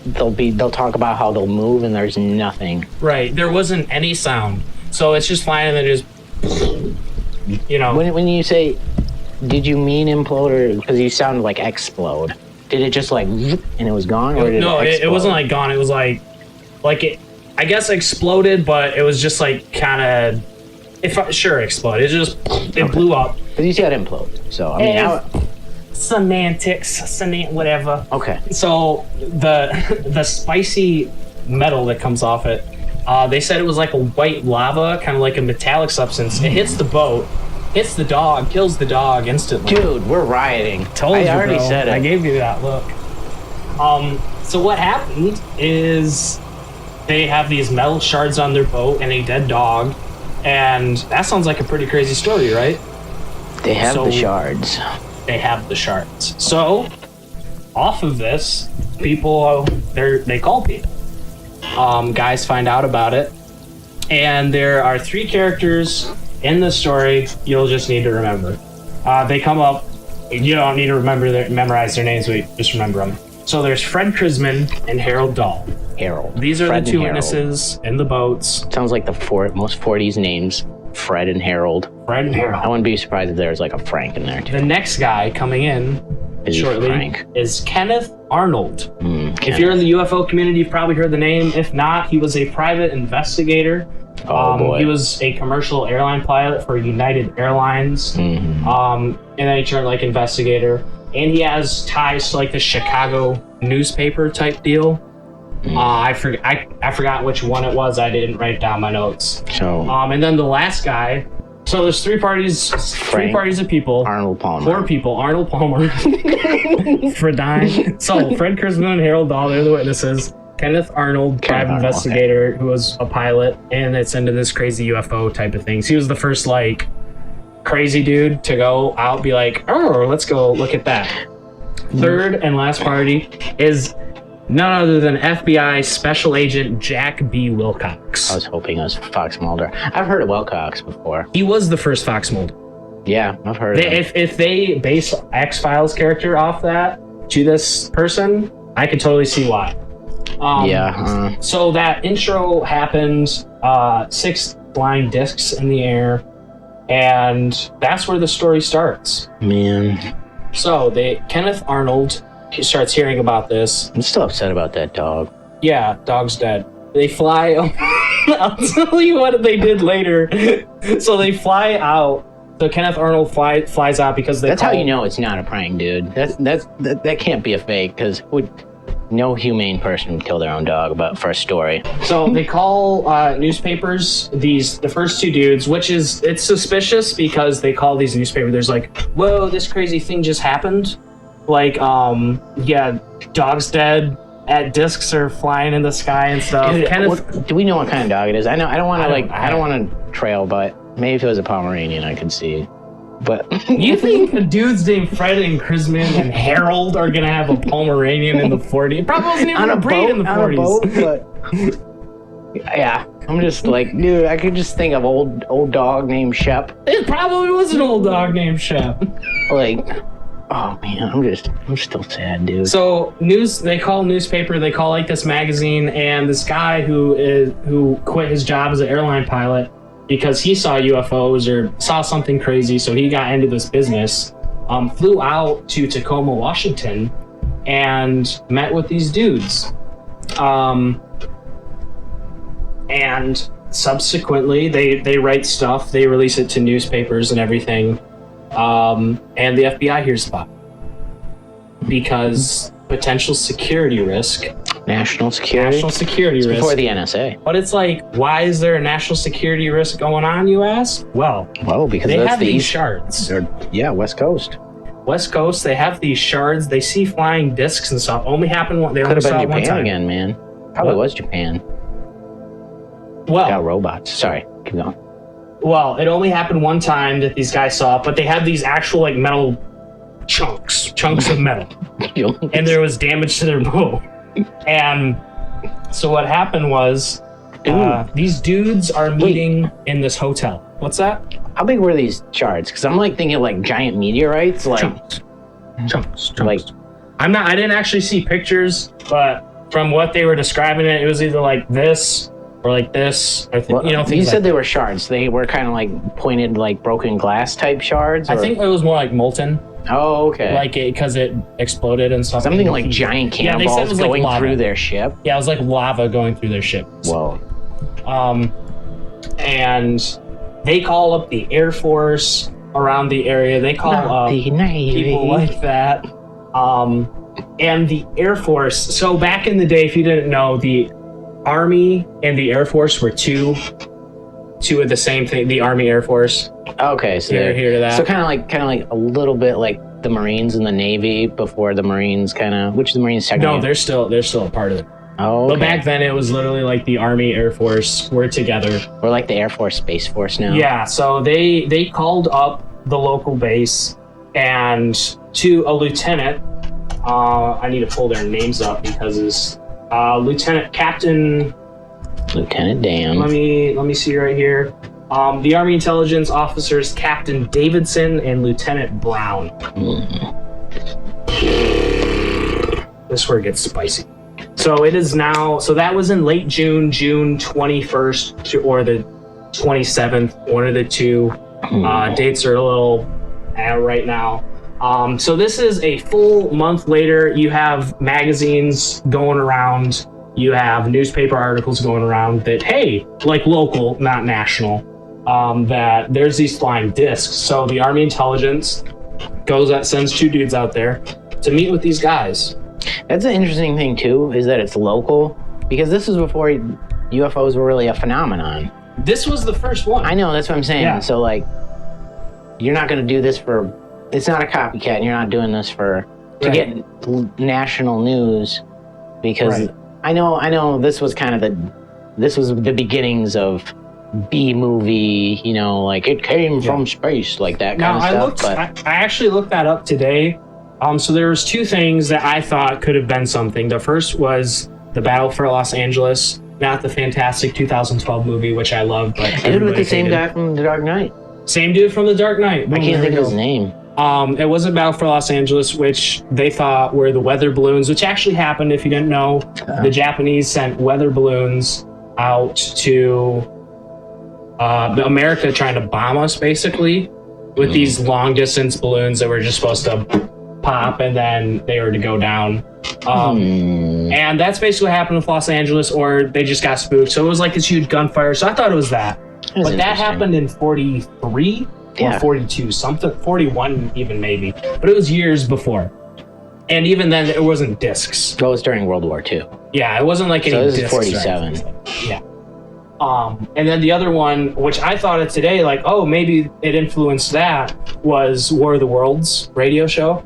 B: they'll talk about how they'll move and there's nothing.
A: right. There wasn't any sound, so it's just flying and then just, you know.
B: When you say, did you mean implode or because you sounded like explode? Did it just like and it was gone, or did
A: No,
B: it
A: it wasn't like gone. It was like it, I guess exploded, but it was just like kind of, sure exploded. It just it blew up.
B: Because you said implode, so I mean,
A: semantics, whatever.
B: okay.
A: So the spicy metal that comes off it, they said it was like a white lava, kind of like a metallic substance. It hits the boat, hits the dog, kills the dog instantly.
B: Dude, we're rioting.
A: I
B: already said it.
A: I gave you that look. So what happened is they have these metal shards on their boat and a dead dog, and that sounds like a pretty crazy story, right?
B: They have the shards.
A: They have the shards. So, off of this, people they call people. Guys find out about it, and there are 3 characters in the story you'll just need to remember. They come up. You don't need to memorize their names, but just remember them. So there's Fred Krisman and Harold Dahl.
B: Harold.
A: These are
B: Fred
A: the 2
B: and Harold.
A: witnesses in the boats.
B: Sounds like the most 40s names. Fred and Harold.
A: Fred and Harold.
B: I wouldn't be surprised if there's like a Frank in there too.
A: The next guy coming in
B: Is
A: shortly
B: Frank.
A: is Kenneth Arnold.
B: Kenneth.
A: If you're in the UFO community, you've probably heard the name. If not, he was a private investigator.
B: Boy.
A: He was a commercial airline pilot for United Airlines. And then he turned like investigator. And he has ties to like the Chicago newspaper type deal. I forgot which one it was. I didn't write down my notes.
B: So
A: And then the last guy. So there's 3 parties,
B: Frank,
A: 3 parties of people.
B: Arnold Palmer.
A: 4 people. Arnold Palmer. Fredine. So Fred Krisman and Harold Dahl, they're the witnesses. Kenneth Arnold, private investigator, who was a pilot, and it's into this crazy UFO type of things. He was the first like crazy dude to go out, be like, oh, let's go look at that. Third and last party is none other than FBI Special Agent Jack B. Wilcox.
B: I was hoping it was Fox Mulder. I've heard of Wilcox before.
A: He was the first Fox Mulder.
B: Yeah, I've heard of him.
A: If they base X-Files character off that to this person, I could totally see why. So that intro happened, 6 flying discs in the air, and that's where the story starts.
B: Man.
A: So Kenneth Arnold, he starts hearing about this.
B: I'm still upset about that dog.
A: Yeah, dog's dead. They fly. I'll tell you what they did later. So they fly out. So Kenneth Arnold flies out because
B: That's how you know it's not a prank, dude. That can't be a fake, because no humane person would kill their own dog for a story.
A: So they call newspapers, the first 2 dudes, it's suspicious because they call these newspapers. There's like, whoa, this crazy thing just happened. Like, yeah, dog's dead. Discs are flying in the sky and stuff.
B: Dude, do we know what kind of dog it is? I don't want to trail, but maybe if it was a Pomeranian, I could see. But
A: you think the dudes named Fred and Krisman and Harold are gonna have a Pomeranian in the 40s? It probably wasn't even a breed in the 40s.
B: Yeah, I'm just like, dude, I could just think of old dog named Shep.
A: It probably was an old dog named Shep.
B: Like, oh man, I'm still sad, dude.
A: So they call newspaper, they call like this magazine, and this guy who quit his job as an airline pilot because he saw UFOs or saw something crazy, so he got into this business, flew out to Tacoma, Washington, and met with these dudes. And subsequently, they write stuff, they release it to newspapers and everything, and the FBI hears about it. Because potential security risk.
B: National security risk. Before the NSA.
A: But it's like, why is there a national security risk going on, you ask? Well, because
B: they
A: have these shards.
B: West Coast.
A: West Coast, they have these shards. They see flying discs and stuff. Only happened one. They
B: Could
A: only
B: have
A: saw
B: been
A: it one
B: Japan
A: time.
B: again, man. Probably was Japan.
A: Well,
B: got robots. Sorry, keep going.
A: Well, it only happened one time that these guys saw it, but they had these actual like metal chunks of metal. And there was damage to their boat. And so what happened was, these dudes are meeting in this hotel. What's that?
B: How big were these shards? Because I'm like thinking like giant meteorites, like
A: chunks.
B: Like
A: I didn't actually see pictures, but from what they were describing it was either like this or like this. Or
B: you said they were shards. They were kind of like pointed, like broken glass type shards.
A: I think it was more like molten.
B: Oh, okay.
A: Like because it exploded and stuff.
B: Something like giant cannonballs going through their ship.
A: Yeah, it was like lava going through their ship.
B: Whoa.
A: And they call up the Air Force around the area. They call up people like that. And the Air Force. So back in the day, if you didn't know, the Army and the Air Force were two of the same thing. The Army Air Force.
B: Okay, so
A: they're here to that.
B: So kind of like a little bit like the Marines and the Navy before the Marines which the Marines technically.
A: No, they're still a part of it.
B: Oh, okay.
A: But back then it was literally like the Army Air Force were together.
B: We're like the Air Force Space Force now.
A: Yeah, so they called up the local base and to a lieutenant. I need to pull their names up because it's Lieutenant Dan. Let me see right here. The Army Intelligence officers Captain Davidson and Lieutenant Brown. This is where it gets spicy. So it is now. So that was in late June 21st or the 27th, one of the two. Dates are a little right now. So this is a full month later. You have magazines going around. You have newspaper articles going around that, hey, like local, not national, that there's these flying discs. So the Army Intelligence sends two dudes out there to meet with these guys.
B: That's an interesting thing too, is that it's local, because this is before UFOs were really a phenomenon.
A: This was the first one.
B: I know, that's what I'm saying.
A: Yeah.
B: So like, you're not going to do this it's not a copycat, and you're not doing this to get national news, because I know this was kind of this was the beginnings of B-movie, like it came from space, like that kind of stuff.
A: I actually looked that up today. So there was two things that I thought could have been something. The first was the Battle for Los Angeles, not the fantastic 2012 movie, which I love, but
B: dude with the same guy from The Dark Knight.
A: Same dude from The Dark Knight.
B: I can't think of his name.
A: It wasn't Battle for Los Angeles, which they thought were the weather balloons, which actually happened. If you didn't know, the Japanese sent weather balloons out to America, trying to bomb us, basically, with these long distance balloons that were just supposed to pop and then they were to go down. And that's basically what happened with Los Angeles, or they just got spooked. So it was like this huge gunfire. So I thought it was that. But that happened in 43 or 42, something, 41 even maybe. But it was years before. And even then, it wasn't discs.
B: It was during World War II.
A: Yeah, it wasn't like any discs.
B: So this is 47.
A: Yeah. And then the other one, which I thought of today, like, oh, maybe it influenced that, was War of the Worlds radio show.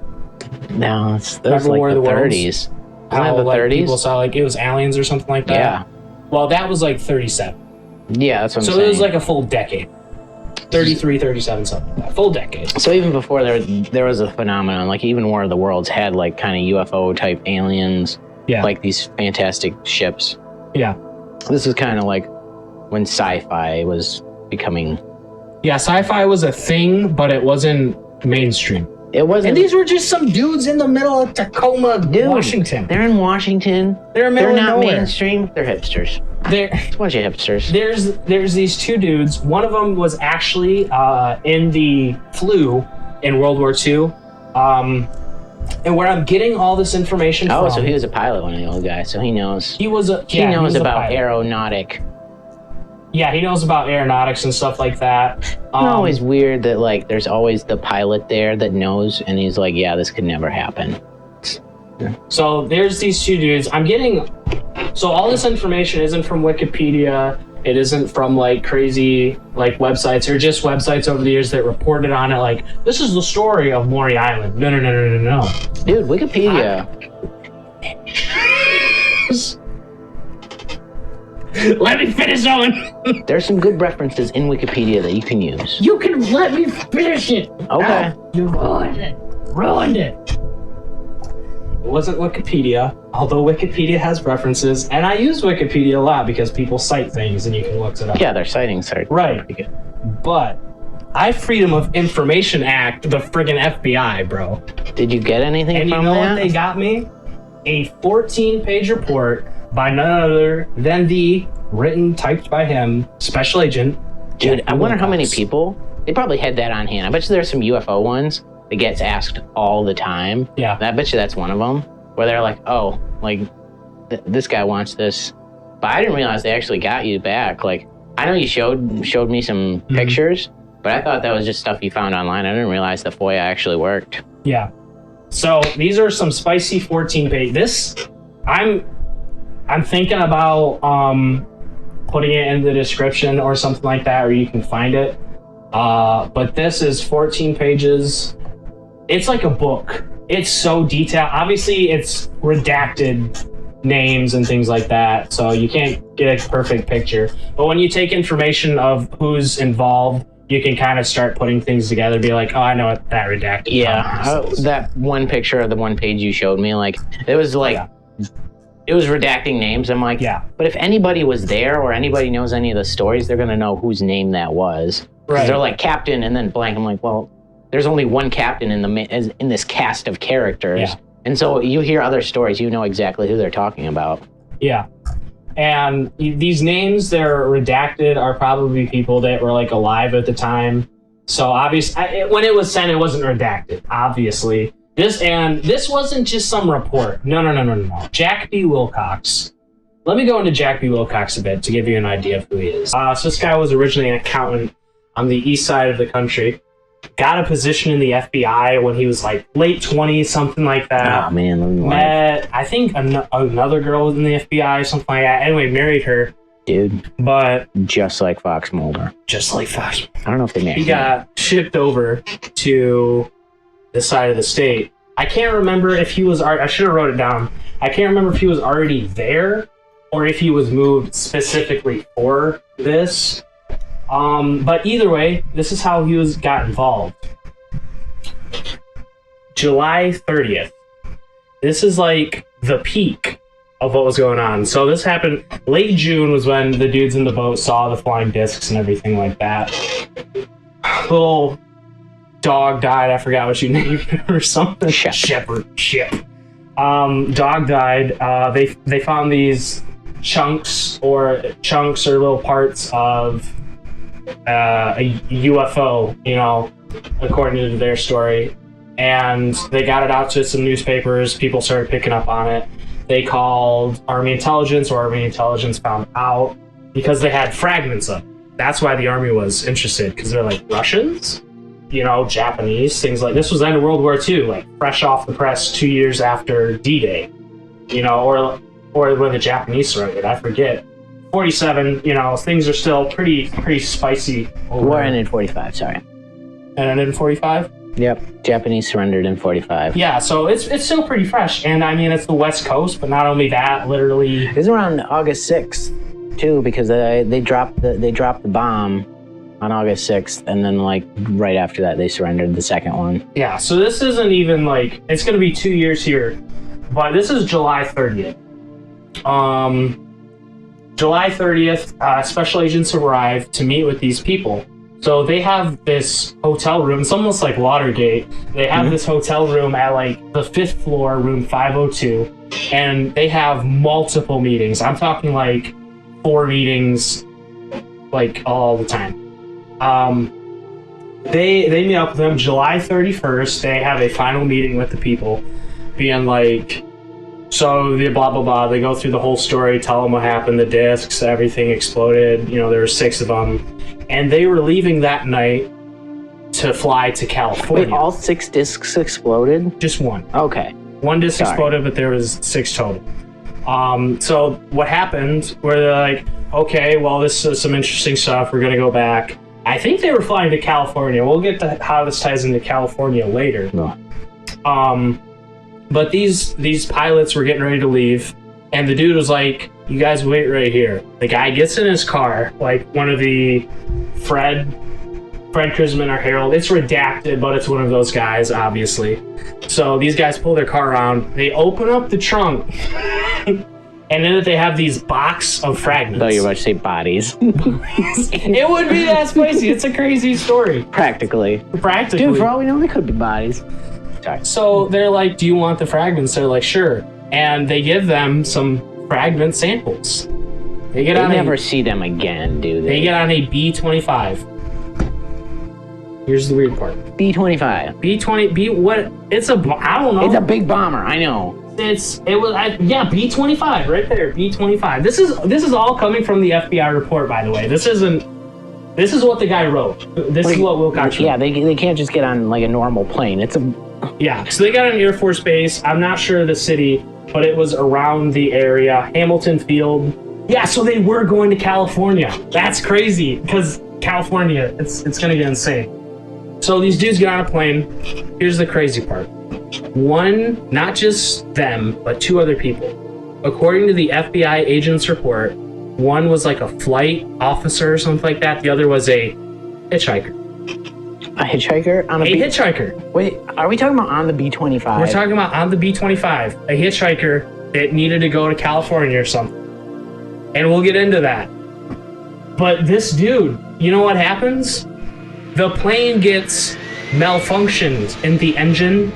B: No, that was like the 30s.
A: How the 30s? People saw like it was aliens or something like that.
B: Yeah.
A: Well, that was like 37.
B: Yeah, that's what I'm saying.
A: So it was like a full decade. 33, 37, something like that. Full decade.
B: So even before there was a phenomenon, like even War of the Worlds had like kind of UFO type aliens. Yeah. Like these fantastic ships.
A: Yeah.
B: This is kind of like when sci-fi was becoming.
A: Yeah, sci-fi was a thing, but it wasn't mainstream.
B: It wasn't.
A: And these were just some dudes in the middle of Tacoma, Washington.
B: They're in Washington.
A: They're
B: not mainstream. They're hipsters. It's a bunch of hipsters.
A: There's these two dudes. One of them was actually in the flu in World War II. And where I'm getting all this information from.
B: Oh, so he was a pilot, one of the old guys. So he knows.
A: He knows
B: about aeronautic.
A: Yeah, he knows about aeronautics and stuff like that.
B: It's always weird that like there's always the pilot there that knows, and he's like, yeah, this could never happen.
A: So there's these two dudes. So all this information isn't from Wikipedia. It isn't from like crazy like websites or just websites over the years that reported on it. Like, this is the story of Maury Island. No.
B: Dude, Wikipedia.
A: Let me finish, Owen.
B: There's some good references in Wikipedia that you can use.
A: You can let me finish it.
B: Okay.
A: You ruined it. ruined it. It wasn't Wikipedia, although Wikipedia has references, and I use Wikipedia a lot because people cite things and you can look it up.
B: Yeah, their sightings are
A: right. But I Freedom of Information Act the friggin' FBI, bro.
B: Did you get anything
A: and
B: from
A: you know
B: that?
A: What they got me? A 14-page report by none other than typed by him, Special Agent.
B: Dude, I wonder how many people, they probably had that on hand. I bet you there's some UFO ones that gets asked all the time.
A: Yeah.
B: I bet you that's one of them, where they're like, oh, like, this guy wants this. But I didn't realize they actually got you back. Like, I know you showed me some pictures, but I thought that was just stuff you found online. I didn't realize the FOIA actually worked.
A: Yeah. So these are some spicy 14-page. This, I'm thinking about putting it in the description or something like that, or you can find it. But this is 14 pages. It's like a book. It's so detailed. Obviously, it's redacted names and things like that, so you can't get a perfect picture. But when you take information of who's involved, you can kind of start putting things together, be like, oh, I know what that redacted.
B: Yeah, that one picture of the one page you showed me, like, it was like, it was redacting names. I'm like, yeah. But if anybody was there or anybody knows any of the stories, they're going to know whose name that was. Right. They're like, captain, and then blank. I'm like, well, there's only one captain in this cast of characters. Yeah. And so you hear other stories, you know exactly who they're talking about.
A: Yeah. And these names that are redacted are probably people that were like alive at the time. So obviously, when it was sent, it wasn't redacted, obviously. This wasn't just some report. No. Jack B. Wilcox. Let me go into Jack B. Wilcox a bit to give you an idea of who he is. So this guy was originally an accountant on the east side of the country. Got a position in the FBI when he was like late 20s, something like that.
B: Oh, man.
A: Met, I think, another girl in the FBI, something like that. Anyway, married her.
B: Dude.
A: But
B: just like Fox Mulder.
A: Just like Fox.
B: I don't know if they married.
A: He got shipped over to this side of the state. I can't remember if he was... I should have wrote it down. I can't remember if he was already there or if he was moved specifically for this. But either way, this is how he got involved. July 30th. This is like the peak of what was going on. So this happened late June was when the dudes in the boat saw the flying discs and everything like that. Little dog died. I forgot what you named it or something. Shepherd. Dog died. They found these chunks or little parts of a UFO, according to their story, and they got it out to some newspapers. People started picking up on it. They called Army Intelligence, or Army Intelligence found out because they had fragments of it. That's why the Army was interested, because they're like, Russians, Japanese, things like this. Was end of World War II, like fresh off the press 2 years after D-Day, or when the Japanese surrendered, I forget. 47, things are still pretty spicy.
B: War ended in 45, sorry.
A: And ended in 45?
B: Yep, Japanese surrendered in 45.
A: Yeah, so it's still pretty fresh. And I mean, it's the West Coast, but not only that, literally...
B: It was around August 6th, too, because they dropped the bomb on August 6th, and then, like, right after that, they surrendered the second one.
A: Yeah, so this isn't even, like... It's going to be 2 years here, but this is July 30th. July 30th, special agents arrived to meet with these people. So they have this hotel room. It's almost like Watergate. They have this hotel room at like the 5th floor, room 502, and they have multiple meetings. I'm talking like 4 meetings, like all the time. They meet up with them July 31st. They have a final meeting with the people, being like, so the blah, blah, blah. They go through the whole story, tell them what happened, the discs, everything exploded. There were 6 of them. And they were leaving that night to fly to California.
B: Wait, all 6 discs exploded?
A: Just one.
B: Okay.
A: One disc exploded, but there was 6 total. So what happened, where they're like, okay, well, this is some interesting stuff. We're going to go back. I think they were flying to California. We'll get to how this ties into California later.
B: No.
A: But these pilots were getting ready to leave, and the dude was like, you guys wait right here. The guy gets in his car, like one of the Fred Fred Krisman or Harold. It's redacted, but it's one of those guys, obviously. So these guys pull their car around. They open up the trunk, and then they have these box of fragments.
B: I thought you were about to say bodies.
A: It would be that spicy. It's a crazy story.
B: Practically. Dude, for all we know, they could be bodies. Sorry.
A: So they're like, do you want the fragments? They're like, sure. And they give them some fragment samples. They
B: never see them again, do they?
A: They get on a B-25. Here's the weird part.
B: B-25.
A: What? It's I don't know.
B: It's a big bomber, I know.
A: B-25 right there, B-25. This is all coming from the FBI report, by the way. This is what the guy wrote. This is what Wilcox wrote.
B: Yeah, they can't just get on like a normal plane.
A: Yeah, so they got an Air Force base. I'm not sure the city, but it was around the area. Hamilton Field. Yeah, so they were going to California. That's crazy, because California, it's gonna get insane. So these dudes get on a plane. Here's the crazy part. One, not just them, but two other people. According to the FBI agent's report, one was like a flight officer or something like that. The other was a hitchhiker.
B: A hitchhiker?
A: Hitchhiker.
B: Wait, are we talking about on the B-25?
A: We're talking about on the B-25. A hitchhiker that needed to go to California or something. And we'll get into that. But this dude, you know what happens? The plane gets malfunctioned in the engine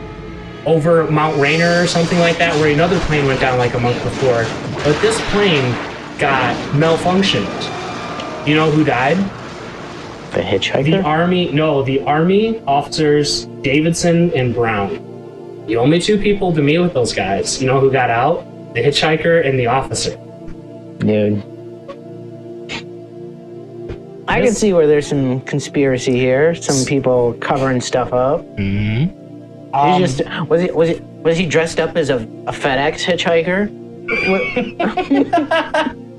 A: over Mount Rainier or something like that, where another plane went down like a month before. But this plane got malfunctioned. You know who died?
B: The hitchhiker?
A: The Army officers Davidson and Brown. The only two people to meet with those guys. You know who got out? The hitchhiker and the officer.
B: Dude. I can see where there's some conspiracy here. Some people covering stuff up.
A: Mm-hmm.
B: Was he dressed up as a FedEx hitchhiker?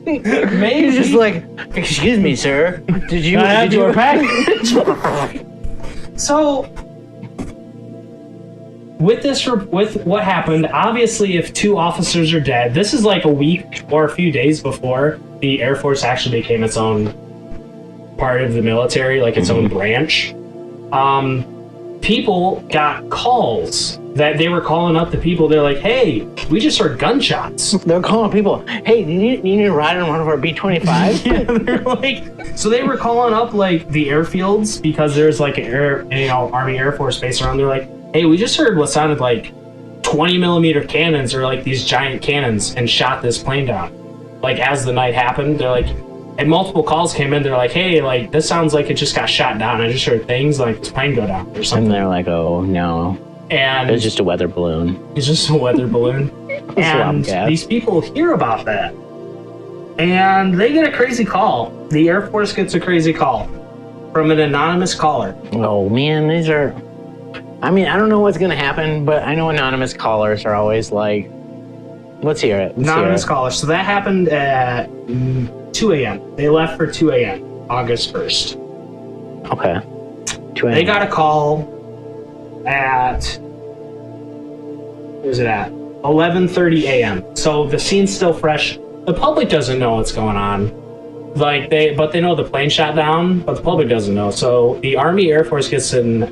B: Maybe he's just like, excuse me, sir. Did you
A: package? So, with what happened, obviously, if two officers are dead, this is like a week or a few days before the Air Force actually became its own part of the military, like its own branch. People got calls that they were calling up the people. They're like, hey, we just heard gunshots.
B: They're calling people, hey, you need to ride on one of our B-25s?
A: Yeah, they're like, so they were calling up like the airfields, because there's like an Army Air Force base around. They're like, hey, we just heard what sounded like 20 millimeter cannons, or like these giant cannons, and shot this plane down. Like, as the night happened, they're like, and multiple calls came in. They're like, hey, like, this sounds like it just got shot down. I just heard things like this plane go down or something.
B: And they're like, oh, no.
A: And
B: it was just a weather balloon.
A: It's just a weather balloon. And these people hear about that. And they get a crazy call. The Air Force gets a crazy call from an anonymous caller.
B: Oh, man, these are... I mean, I don't know what's going to happen, but I know anonymous callers are always like... Let's hear it.
A: Anonymous caller. So that happened at 2 a.m. They left for 2 a.m. August 1st.
B: Okay. 2 a.m.
A: They got a call at... Where's it at? 11:30 a.m. So the scene's still fresh. The public doesn't know what's going on. But they know the plane shot down, but the public doesn't know. So the Army Air Force gets an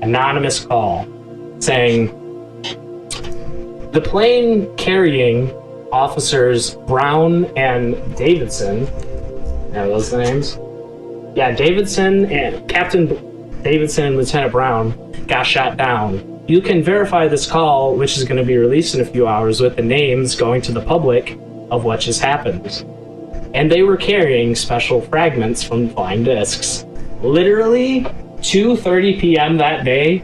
A: anonymous call saying the plane carrying officers Brown and Davidson, are those the names? Yeah, Davidson and Captain Davidson and Lieutenant Brown got shot down. You can verify this call, which is going to be released in a few hours, with the names going to the public of what just happened. And they were carrying special fragments from flying discs. Literally, 2:30 p.m. that day,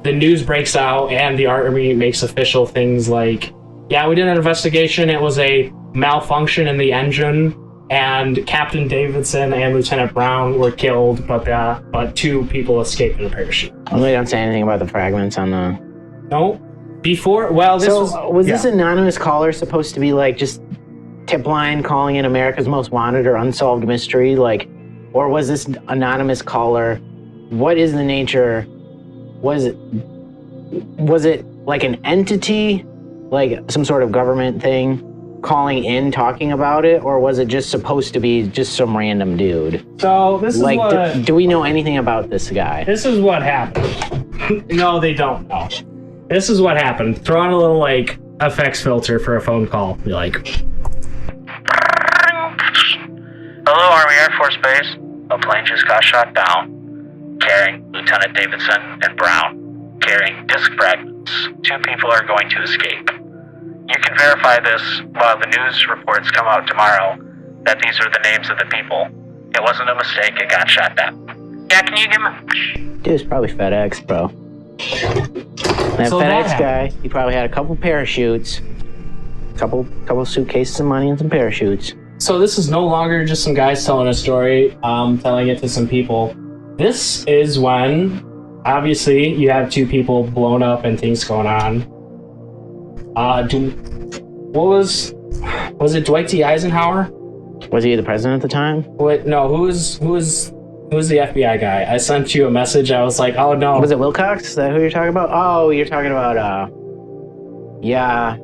A: the news breaks out and the Army makes official things like, yeah, we did an investigation. It was a malfunction in the engine, and Captain Davidson and Lieutenant Brown were killed, but two people escaped in a parachute.
B: Well, they don't say anything about the fragments on the...
A: No. Before, well, this
B: was this anonymous caller supposed to be like just tip line calling in America's Most Wanted or Unsolved Mystery? Like, or was this anonymous caller... What is the nature? Was it like an entity, like some sort of government thing? calling in talking about it, or was it just supposed to be just some random dude?
A: So this is
B: Like,
A: what...
B: do we know anything about this guy?
A: This is what happened. No, they don't know. This is what happened. Throw on a little, like, effects filter for a phone call. Be like...
C: Hello, Army Air Force Base. A plane just got shot down, carrying Lieutenant Davidson and Brown, carrying disc fragments. 2 people are going to escape. You can verify this while the news reports come out tomorrow that these are the names of the people. It wasn't a mistake, it got shot down. Yeah, can you give me...
B: Dude, it's probably FedEx, bro. That
A: So
B: FedEx
A: that
B: guy, he probably had a couple parachutes, couple suitcases of money and some parachutes.
A: So this is no longer just some guys telling a story, telling it to some people. This is when, obviously, you have 2 people blown up and things going on. What was it Dwight D. Eisenhower?
B: Was he the president at the time?
A: Wait, no, who was the FBI guy? I sent you a message. I was like, oh no.
B: Was it Wilcox? Is that who you're talking about? Oh, you're talking about, yeah,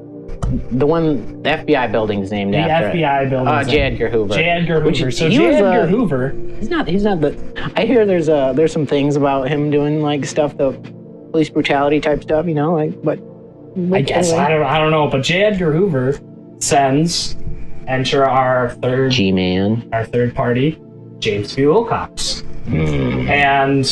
B: the one, the FBI building's named after
A: The FBI building.
B: J. Edgar Hoover.
A: J. Edgar Hoover. So
B: he
A: J.
B: was,
A: Edgar Hoover.
B: He's not the, I hear there's some things about him doing, like, stuff, the police brutality type stuff, you know, like, but...
A: I guess,
B: anyway.
A: I don't know, but J. Edgar Hoover sends, enter our third party, James B. Wilcox. And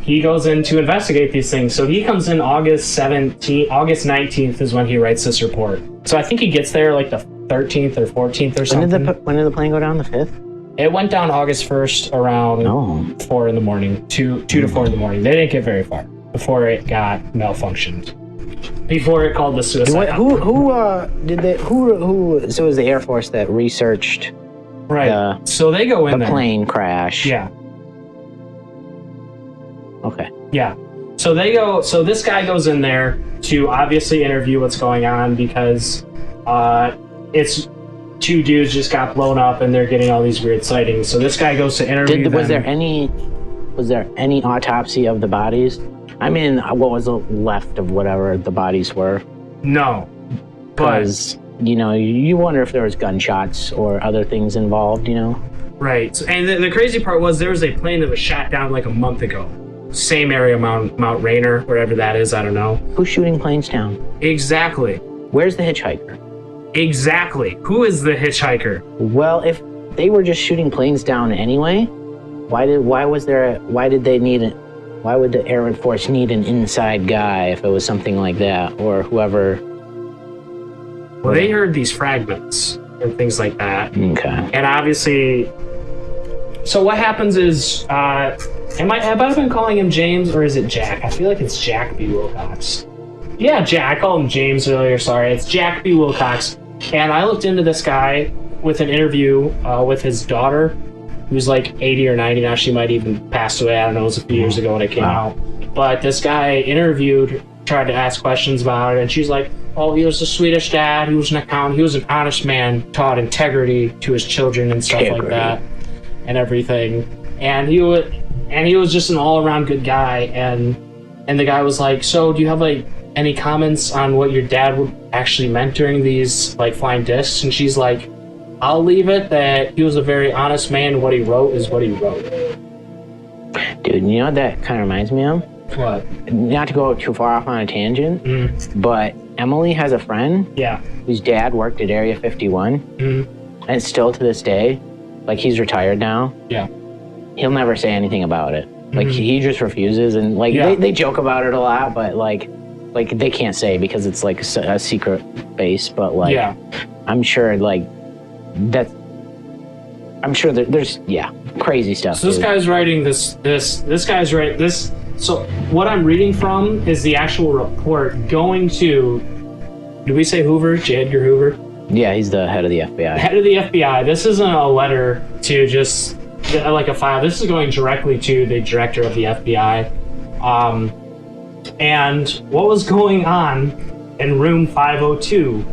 A: he goes in to investigate these things. So he comes in August 19th is when he writes this report. So I think he gets there like the 13th or 14th or something.
B: When did the plane go down? The 5th?
A: It went down August 1st around 4 in the morning, 2 to 4 in the morning. They didn't get very far before it got malfunctioned. Before it called the suicide.
B: Who so it was the Air Force that researched
A: so they go in
B: the
A: there.
B: Plane crash.
A: Yeah.
B: Okay.
A: Yeah. So this guy goes in there to obviously interview what's going on because it's 2 dudes just got blown up and they're getting all these weird sightings. So this guy goes to interview them.
B: Was there any autopsy of the bodies? I mean, what was left of whatever the bodies were?
A: No.
B: Because, you know, you wonder if there was gunshots or other things involved, you know?
A: Right. And the crazy part was there was a plane that was shot down like a month ago. Same area, Mount Rainier, wherever that is, I don't know.
B: Who's shooting planes down?
A: Exactly.
B: Where's the hitchhiker?
A: Exactly. Who is the hitchhiker?
B: Well, if they were just shooting planes down anyway, why would the Air Force need an inside guy if it was something like that, or whoever?
A: Well, they heard these fragments and things like that.
B: Okay.
A: And obviously, so what happens is, have I been calling him James or is it Jack? I feel like it's Jack B. Wilcox. Yeah, Jack. I called him James earlier. Sorry, it's Jack B. Wilcox. And I looked into this guy with an interview with his daughter, who's like 80 or 90 now. She might even passed away. I don't know. It was a few years ago when it came out. But this guy interviewed, tried to ask questions about it, and she's like, oh, he was a Swedish dad. He was an accountant. He was an honest man, taught integrity to his children and stuff like that and everything. And he was just an all-around good guy. And the guy was like, so do you have like any comments on what your dad would actually meant during these like flying discs? And she's like, I'll leave it that he was a very honest man. What he wrote is what he wrote.
B: Dude, you know what that kind of reminds me of?
A: What?
B: Not to go too far off on a tangent, but Emily has a friend whose dad worked at Area 51, and still to this day, like he's retired now. Yeah. He'll never say anything about it. Like he just refuses, and like they joke about it a lot, but like they can't say because it's like a secret base. But like, I'm sure like that. I'm sure that there's crazy stuff.
A: So this guy's writing this. So what I'm reading from is the actual report going to. Did we say Hoover? J. Edgar Hoover? Yeah,
B: he's the head of the FBI.
A: Head of the FBI. This isn't a letter to just like a file. This is going directly to the director of the FBI. And what was going on in room 502?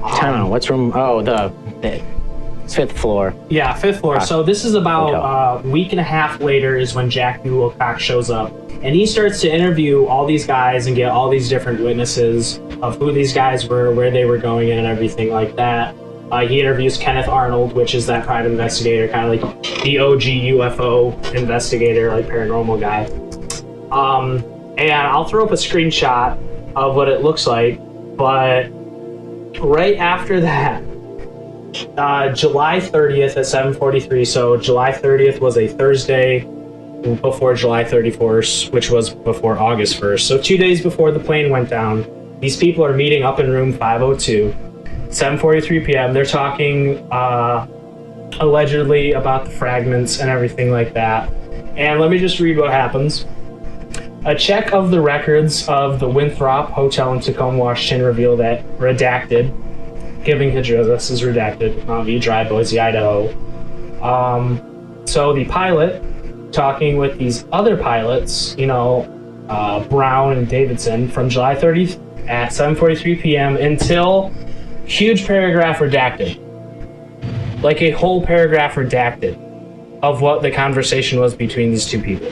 B: I don't know. What's room? Oh, Fifth floor.
A: Yeah, fifth floor. So this is about a week and a half later is when Jack B. Wilcox shows up. And he starts to interview all these guys and get all these different witnesses of who these guys were, where they were going, and everything like that. He interviews Kenneth Arnold, which is that private investigator, kind of like the OG UFO investigator, like paranormal guy. And I'll throw up a screenshot of what it looks like. But right after that, July 30th at 7:43. So July 30th was a Thursday before July 31st, which was before August 1st. So 2 days before the plane went down, these people are meeting up in room 502, 7:43 p.m. They're talking allegedly about the fragments and everything like that. And let me just read what happens. A check of the records of the Winthrop Hotel in Tacoma, Washington revealed that redacted, giving address is redacted, Mount View Drive, Boise, Idaho. So the pilot talking with these other pilots, Brown and Davidson, from July 30th at 7:43 p.m. until huge paragraph redacted. Like a whole paragraph redacted of what the conversation was between these two people.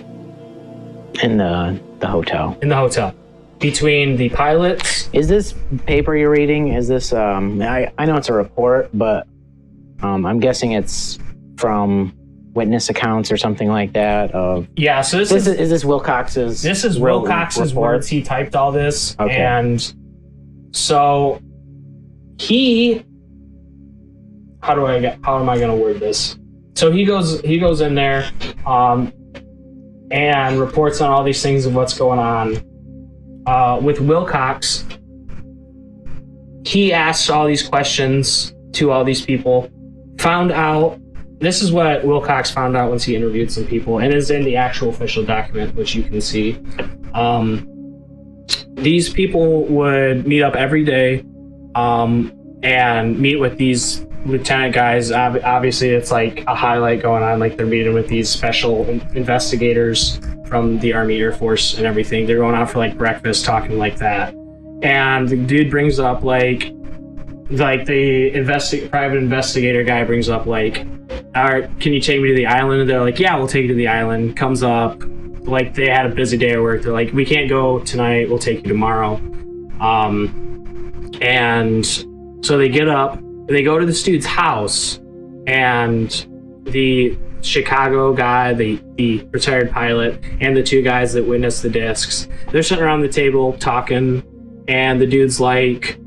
B: In the hotel.
A: In the hotel. Between the pilots.
B: Is this paper you're reading? Is this, I know it's a report, but I'm guessing it's from witness accounts or something like that.
A: Yeah, so is
B: this Wilcox's?
A: This is Wilcox's words. He typed all this,
B: okay.
A: And so he. How am I going to word this? So he goes in there, and reports on all these things of what's going on. With Wilcox, he asked all these questions to all these people. Found out. This is what Wilcox found out once he interviewed some people, and is in the actual official document, which you can see. These people would meet up every day and meet with these lieutenant guys. Obviously, it's like a highlight going on. Like they're meeting with these special investigators from the Army, Air Force, and everything. They're going out for like breakfast, talking like that. And the dude brings up like the private investigator guy brings up like, all right, can you take me to the island? And they're like, yeah, we'll take you to the island. Comes up, like they had a busy day at work. They're like, we can't go tonight. We'll take you tomorrow. And so they get up, they go to this dude's house, and the Chicago guy, the retired pilot, and the two guys that witnessed the discs, they're sitting around the table talking, and the dude's like,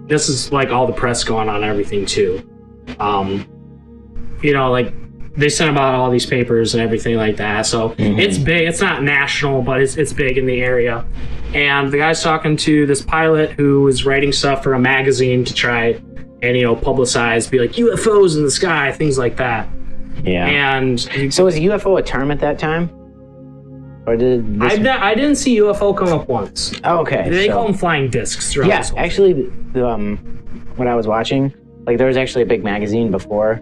A: this is like all the press going on and everything too. Like they sent about all these papers and everything like that. So It's big. It's not national, but it's big in the area. And the guy's talking to this pilot who is writing stuff for a magazine to try and, publicize, be like UFOs in the sky, things like that.
B: Yeah.
A: And
B: so was UFO a term at that time? Or did this...
A: I didn't see UFO come up once.
B: Oh, okay.
A: They call them flying discs throughout this whole
B: actually, when I was watching, like there was actually a big magazine before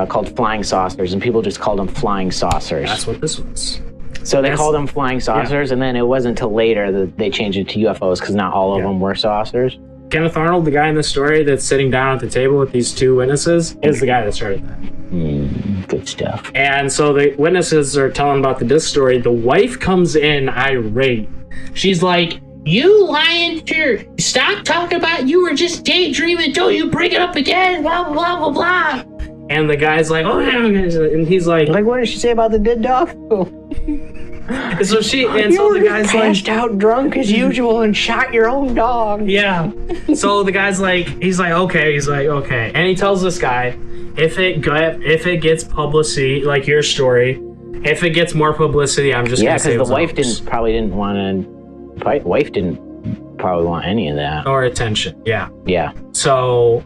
B: called Flying Saucers, and people just called them flying saucers.
A: That's what this was.
B: So they called them flying saucers, and then it wasn't until later that they changed it to UFOs, because not all of them were saucers.
A: Kenneth Arnold, the guy in the story that's sitting down at the table with these two witnesses, is the guy that started that.
B: Good stuff.
A: And so the witnesses are telling about the disc story. The wife comes in irate. She's like, you lying to stop talking about you were just daydreaming. Don't you bring it up again. Blah, blah, blah, blah. And the guy's like, oh, yeah. And he's like,
B: what did she say about the dead dog?
A: So the guy's
B: passed out drunk as usual and shot your own dog.
A: Yeah. So the guy's like, he's like, okay. And he tells this guy, if it gets publicity, like your story, if it gets more publicity, I'm just gonna say
B: because the wife didn't probably want any of that
A: or attention. Yeah.
B: Yeah.
A: So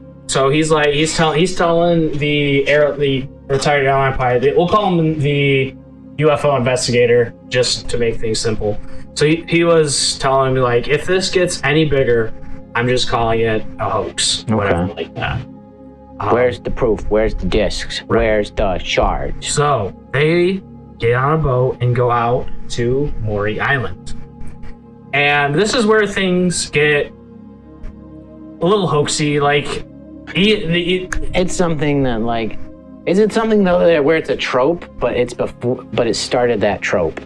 A: he's telling the retired airline pilot. We'll call him the UFO investigator, just to make things simple. So he was telling me, like, if this gets any bigger, I'm just calling it a hoax, whatever like that.
B: Where's the proof? Where's the discs?
A: Right.
B: Where's the shards?
A: So they get on a boat and go out to Maury Island. And this is where things get a little hoaxy. Like,
B: It's something that like, is it something though that where it's a trope, but it started that trope?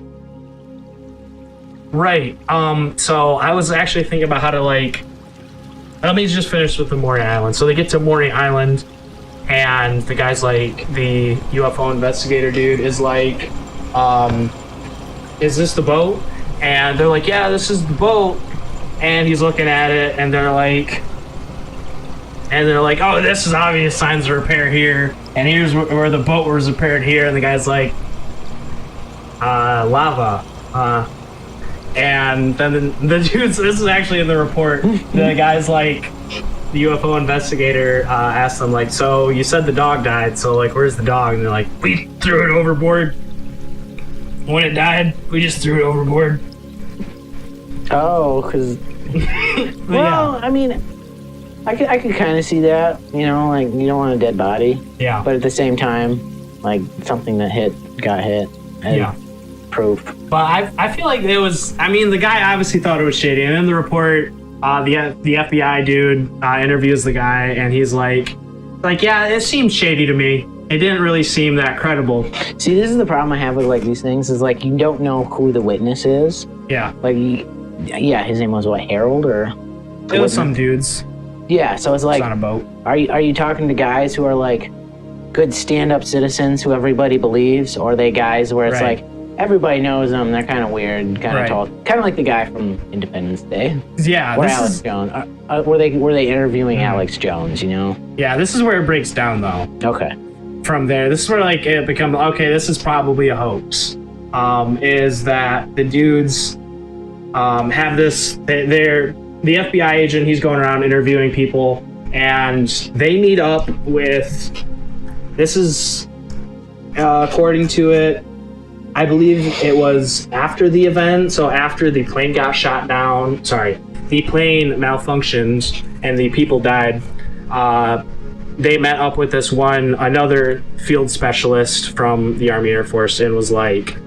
A: Right. So I was actually thinking about how to like. Let me just finish with the Maury Island. So they get to Maury Island, and the guy's like, the UFO investigator dude is like, is this the boat? And they're like, yeah, this is the boat. And he's looking at it, and they're like, oh, this is obvious signs of repair here, and here's where the boat was repaired here. And the guy's like, lava. And then the dude's, this is actually in the report, the guy's like, the UFO investigator asked them, like, so you said the dog died, so, like, where's the dog? And they're like, we threw it overboard. When it died, we just threw it overboard.
B: Oh, because... well, yeah. I mean, I could kind of see that, you know, like, you don't want a dead body.
A: Yeah.
B: But at the same time, like, something that got hit.
A: Yeah.
B: Proof.
A: But I feel like it was, I mean, the guy obviously thought it was shady. And in the report, the FBI dude interviews the guy, and he's like, yeah, it seemed shady to me. It didn't really seem that credible.
B: See, this is the problem I have with, like, these things, is, like, you don't know who the witness is.
A: Yeah.
B: Like, yeah, his name was, what, Harold, or?
A: It was some dudes.
B: Yeah, so it's like,
A: on a boat.
B: Are you talking to guys who are, like, good stand-up citizens who everybody believes, or are they guys where it's like, everybody knows them, they're kind of weird, kind of tall, kind of like the guy from Independence Day.
A: Yeah,
B: or Alex Jones. Were they interviewing Alex Jones? You know?
A: Yeah, this is where it breaks down, though.
B: Okay.
A: From there, this is where like it becomes okay. This is probably a hoax. Is that the dudes have this? They're the FBI agent. He's going around interviewing people, and they meet up with. This is according to it. I believe it was after the event, so after the plane got shot down, the plane malfunctioned and the people died, they met up with another field specialist from the Army Air Force, and was like,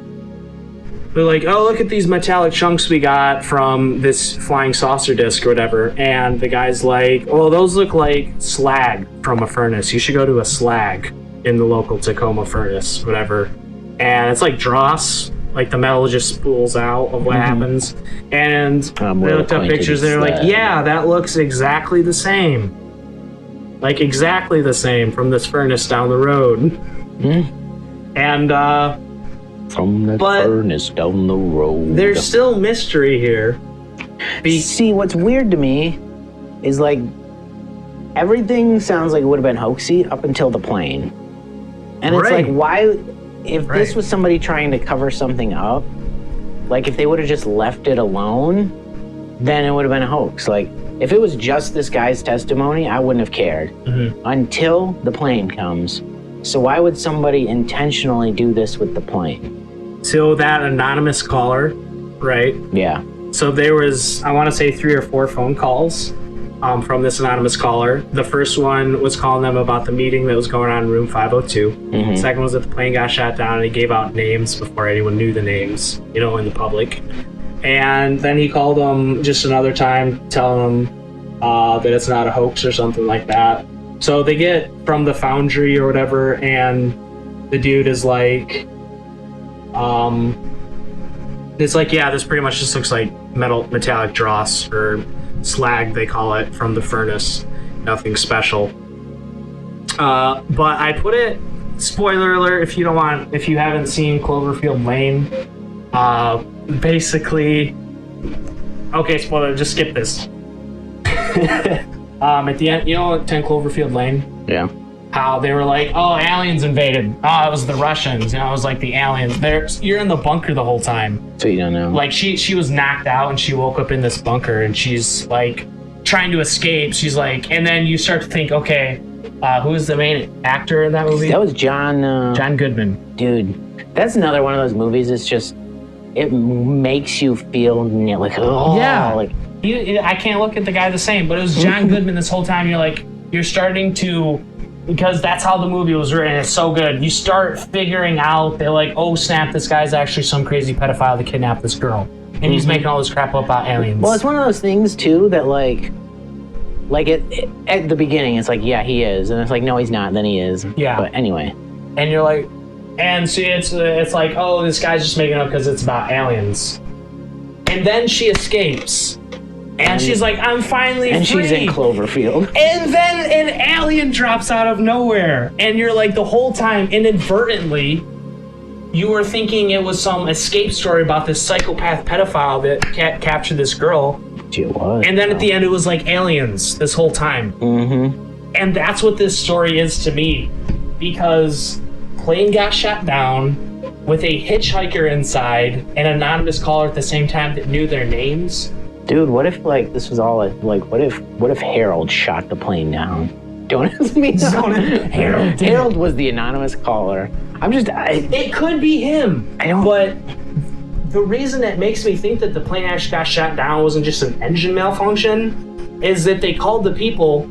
A: they're like, oh, look at these metallic chunks we got from this flying saucer disc or whatever. And the guy's like, well, those look like slag from a furnace. You should go to a slag in the local Tacoma furnace, whatever. And it's like dross, like the metal just spools out of what happens. And they looked up pictures, they're like, yeah, that looks exactly the same. Like exactly the same from this furnace down the road. And
B: from the furnace down the road.
A: There's still mystery here.
B: See, what's weird to me is like everything sounds like it would have been hoaxy up until the plane. And it's like, why... If this was somebody trying to cover something up, like if they would have just left it alone, then it would have been a hoax. Like if it was just this guy's testimony, I wouldn't have cared until the plane comes. So why would somebody intentionally do this with the plane?
A: So that anonymous caller, right?
B: Yeah.
A: So there was, I want to say 3 or 4 phone calls from this anonymous caller. The first one was calling them about the meeting that was going on in room 502. The second was that the plane got shot down, and he gave out names before anyone knew the names, you know, in the public. And then he called them just another time, telling them that it's not a hoax or something like that. So they get from the foundry or whatever, and the dude is like, it's like, yeah, this pretty much just looks like metallic dross or slag, they call it, from the furnace. Nothing special. But I put it, spoiler alert, if you haven't seen Cloverfield Lane, basically, okay, spoiler, just skip this. At the end, you know, 10 Cloverfield Lane?
B: Yeah.
A: How they were like, oh, aliens invaded. Oh, it was the Russians. You know, it was like the aliens. You're in the bunker the whole time.
B: So you don't know.
A: Like she was knocked out, and she woke up in this bunker, and she's like trying to escape. She's like, and then you start to think, okay, who is the main actor in that movie?
B: That was John
A: Goodman.
B: Dude, that's another one of those movies. It's just, it makes you feel like, oh,
A: yeah.
B: Like
A: I can't look at the guy the same, but it was John Goodman this whole time. You're starting to. Because that's how the movie was written. It's so good. You start figuring out, they're like, oh snap, this guy's actually some crazy pedophile that kidnapped this girl. And he's making all this crap up about aliens.
B: Well, it's one of those things, too, that like, Like at the beginning, it's like, yeah, he is, and it's like, no, he's not. And then he is.
A: Yeah.
B: But anyway,
A: and you're like, and see, it's like, oh, this guy's just making up because it's about aliens. And then she escapes, and she's like, I'm finally free.
B: And she's in Cloverfield.
A: And then an alien drops out of nowhere, and you're like, the whole time, inadvertently, you were thinking it was some escape story about this psychopath pedophile that captured this girl.
B: It was.
A: And then at the end, it was like aliens this whole time.
B: Mm-hmm.
A: And that's what this story is to me, because plane got shot down with a hitchhiker inside, an anonymous caller at the same time that knew their names.
B: Dude, what if like this was all like what if Harold shot the plane down? Don't ask me. Harold was the anonymous caller. It could be him. I don't.
A: But the reason that makes me think that the plane actually got shot down wasn't just an engine malfunction is that they called the people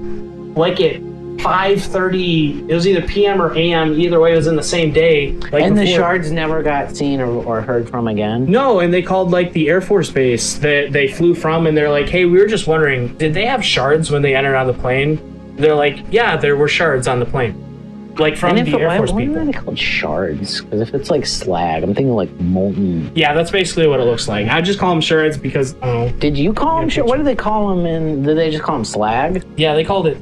A: like at 5:30. It was either PM or AM. Either way, it was in the same day. Like
B: and
A: before.
B: the shards never got seen or heard from again?
A: No, and they called like the Air Force Base that they flew from, and they're like, hey, we were just wondering, did they have shards when they entered on the plane? They're like, yeah, there were shards on the plane. Like from the Air Force people.
B: Why are they called shards? Because if it's like slag, I'm thinking like molten.
A: Yeah, that's basically what it looks like. I just call them shards because, I don't know.
B: Did you call them shards? What did they call them? Did they just call them slag?
A: Yeah, they called it...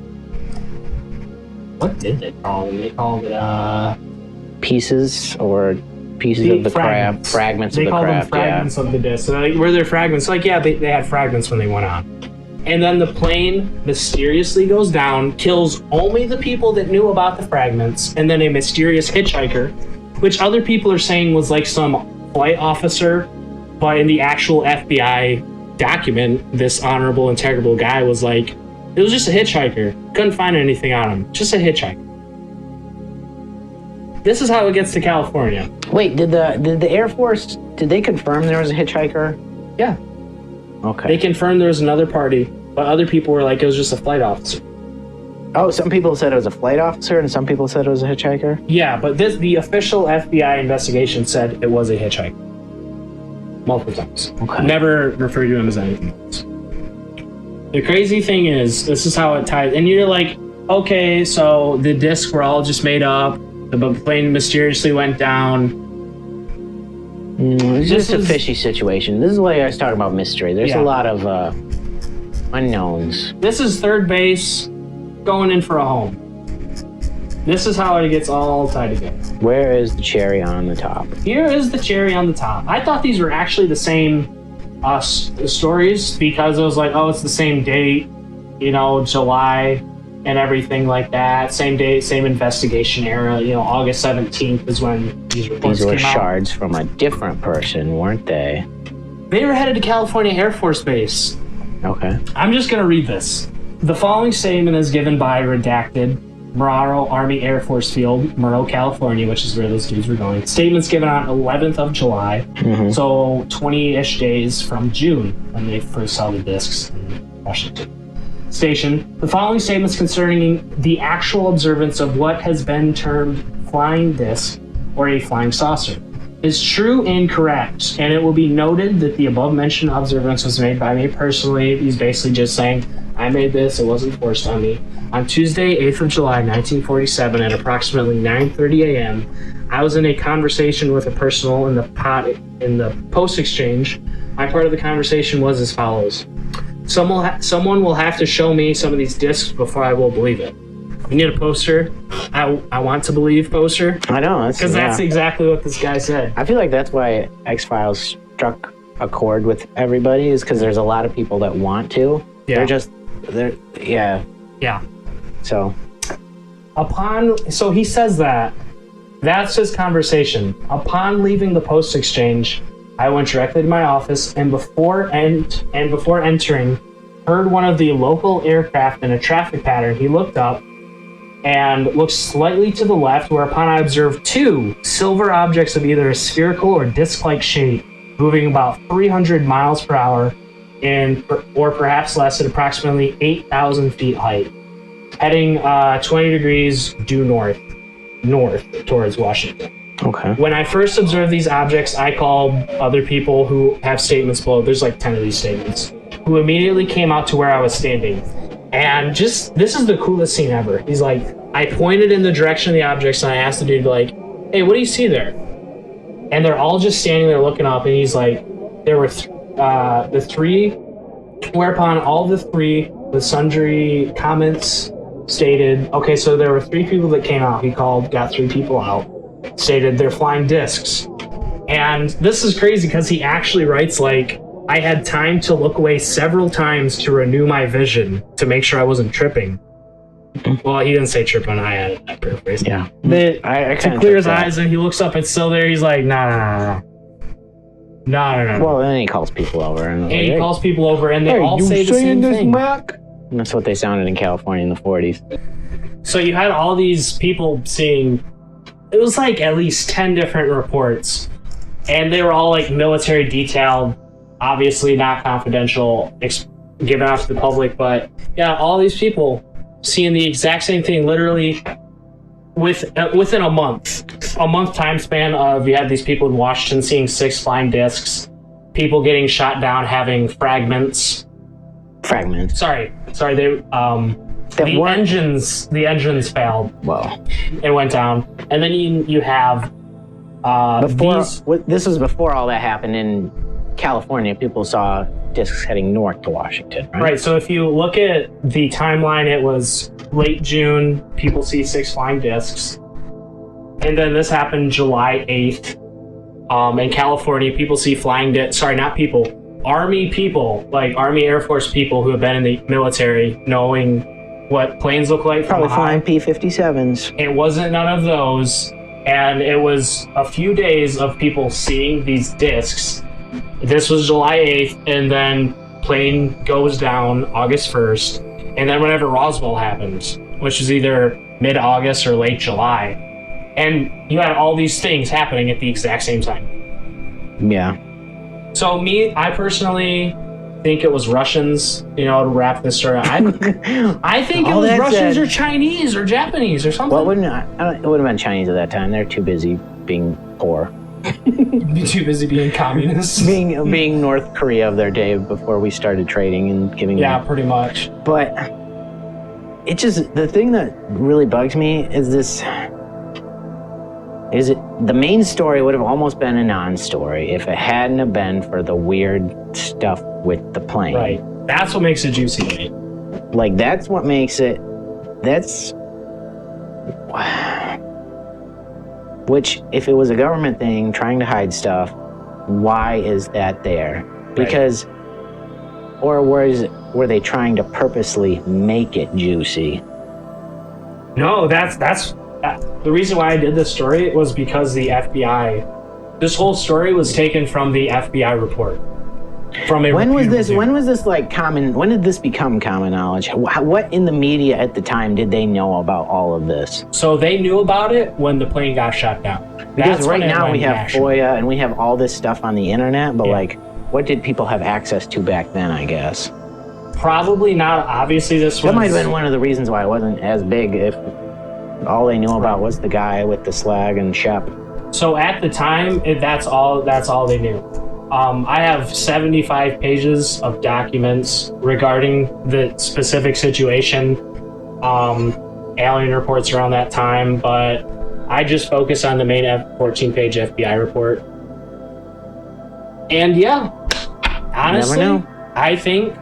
A: What did they call them? They called it,
B: pieces or pieces of the crab. Fragments of the crab.
A: They called them fragments of the disc. So like, were there fragments? Like, yeah, they had fragments when they went on. And then the plane mysteriously goes down, kills only the people that knew about the fragments, and then a mysterious hitchhiker, which other people are saying was like some flight officer, but in the actual FBI document, this honorable, integrable guy was like, it was just a hitchhiker. Couldn't find anything on him. Just a hitchhiker. This is how it gets to California.
B: Wait, did the Air Force, did they confirm there was a hitchhiker?
A: Yeah.
B: Okay.
A: They confirmed there was another party, but other people were like, it was just a flight officer.
B: Oh, some people said it was a flight officer and some people said it was a hitchhiker?
A: Yeah, but the official FBI investigation said it was a hitchhiker. Multiple times.
B: Okay.
A: Never referred to him as anything else. The crazy thing is, this is how it ties, and you're like, okay, so the discs were all just made up, the plane mysteriously went down.
B: It's just a fishy situation. This is why I was talking about mystery. There's a lot of unknowns.
A: This is third base going in for a home. This is how it gets all tied together.
B: Where is the cherry on the top?
A: Here is the cherry on the top. I thought these were actually the same stories because it was like, oh, it's the same date, July and everything like that. Same date, same investigation era. August 17th is when these reports came out.
B: These were shards from a different person, weren't they?
A: They were headed to California Air Force Base.
B: Okay.
A: I'm just going to read this. The following statement is given by redacted Muraro Army Air Force Field, Muraro, California, which is where those dudes were going. Statements given on 11th of July, so 20-ish days from June when they first saw the discs in Washington Station. The following statements concerning the actual observance of what has been termed flying disc or a flying saucer is true and correct, and it will be noted that the above-mentioned observance was made by me personally. He's basically just saying, I made this, it wasn't forced on me. On Tuesday, 8th of July, 1947, at approximately 9:30 a.m., I was in a conversation with a personal in the post exchange. My part of the conversation was as follows. Someone will have to show me some of these discs before I will believe it. You need a poster. I want to believe poster.
B: I know.
A: Because that's exactly what this guy said.
B: I feel like that's why X-Files struck a chord with everybody, is because there's a lot of people that want to.
A: Yeah.
B: Yeah. So
A: he says that. That's his conversation. Upon leaving the post exchange, I went directly to my office and before entering, heard one of the local aircraft in a traffic pattern. He looked up and looked slightly to the left, whereupon I observed two silver objects of either a spherical or disc-like shape moving about 300 miles per hour or perhaps less at approximately 8,000 feet height, heading 20 degrees due north towards Washington.
B: Okay.
A: When I first observed these objects, I called other people who have statements below. There's like 10 of these statements, who immediately came out to where I was standing. And just, this is the coolest scene ever. He's like, I pointed in the direction of the objects and I asked the dude, like, hey, what do you see there? And they're all just standing there looking up, and he's like, there were the three, whereupon all the three, with sundry comments, stated, okay, so there were 3 people that came out. He called, got 3 people out, stated they're flying discs. And this is crazy because he actually writes, like, I had time to look away several times to renew my vision to make sure I wasn't tripping. Well, he didn't say tripping. I added that paraphrase.
B: Yeah.
A: I to clear his eyes, and he looks up, it's still there. He's like, no.
B: Well, then he calls people over. And
A: he calls people over, and they all say the same thing.
B: Mac? And that's what they sounded in California in the 40s.
A: So you had all these people seeing, it was like at least 10 different reports, and they were all like military detailed, obviously not confidential, given out to the public, but yeah, all these people seeing the exact same thing literally within a month time span of, you had these people in Washington seeing 6 flying discs, people getting shot down having fragments. Sorry, they the engines failed.
B: Well,
A: it went down, and then you have
B: this was before all that happened in California. People saw discs heading north to Washington, right?
A: Right. So if you look at the timeline, it was late June. People see 6 flying discs, and then this happened July 8th. In California, people see flying discs. Sorry, not people. Army people, like Army Air Force people who have been in the military, knowing what planes look like.
B: Probably flying P-57s.
A: It wasn't none of those, and it was a few days of people seeing these discs. This was July 8th, and then plane goes down August 1st, and then whenever Roswell happens, which is either mid-August or late July, and you had all these things happening at the exact same time.
B: Yeah.
A: So I personally think it was Russians, to wrap this story up. I think it was Russians or Chinese or Japanese or something.
B: Well, it wouldn't have been Chinese at that time. They're too busy being poor.
A: Too busy being communists.
B: being North Korea of their day before we started trading and giving them.
A: Pretty much.
B: But it just, the thing that really bugs me is the main story would have almost been a non-story if it hadn't have been for the weird stuff with the plane.
A: Right. That's what makes it juicy to me.
B: Like, that's what makes it... Which, if it was a government thing trying to hide stuff, why is that there? Because... Right. Or were they trying to purposely make it juicy?
A: No, that's the reason why I did this story was because the FBI. This whole story was taken from the FBI report. When was this like common? When did this become common knowledge? What in the media at the time did they know about all of this? So they knew about it when the plane got shot down.
B: Because right now we have FOIA and we have all this stuff on the internet, but like, what did people have access to back then? I guess
A: probably not. Obviously,
B: that might have been one of the reasons why it wasn't as big. If all they knew about was the guy with the slag and Shep.
A: So at the time, that's all they knew. I have 75 pages of documents regarding the specific situation, alien reports around that time, but I just focus on the main 14-page FBI report. And yeah, honestly, I think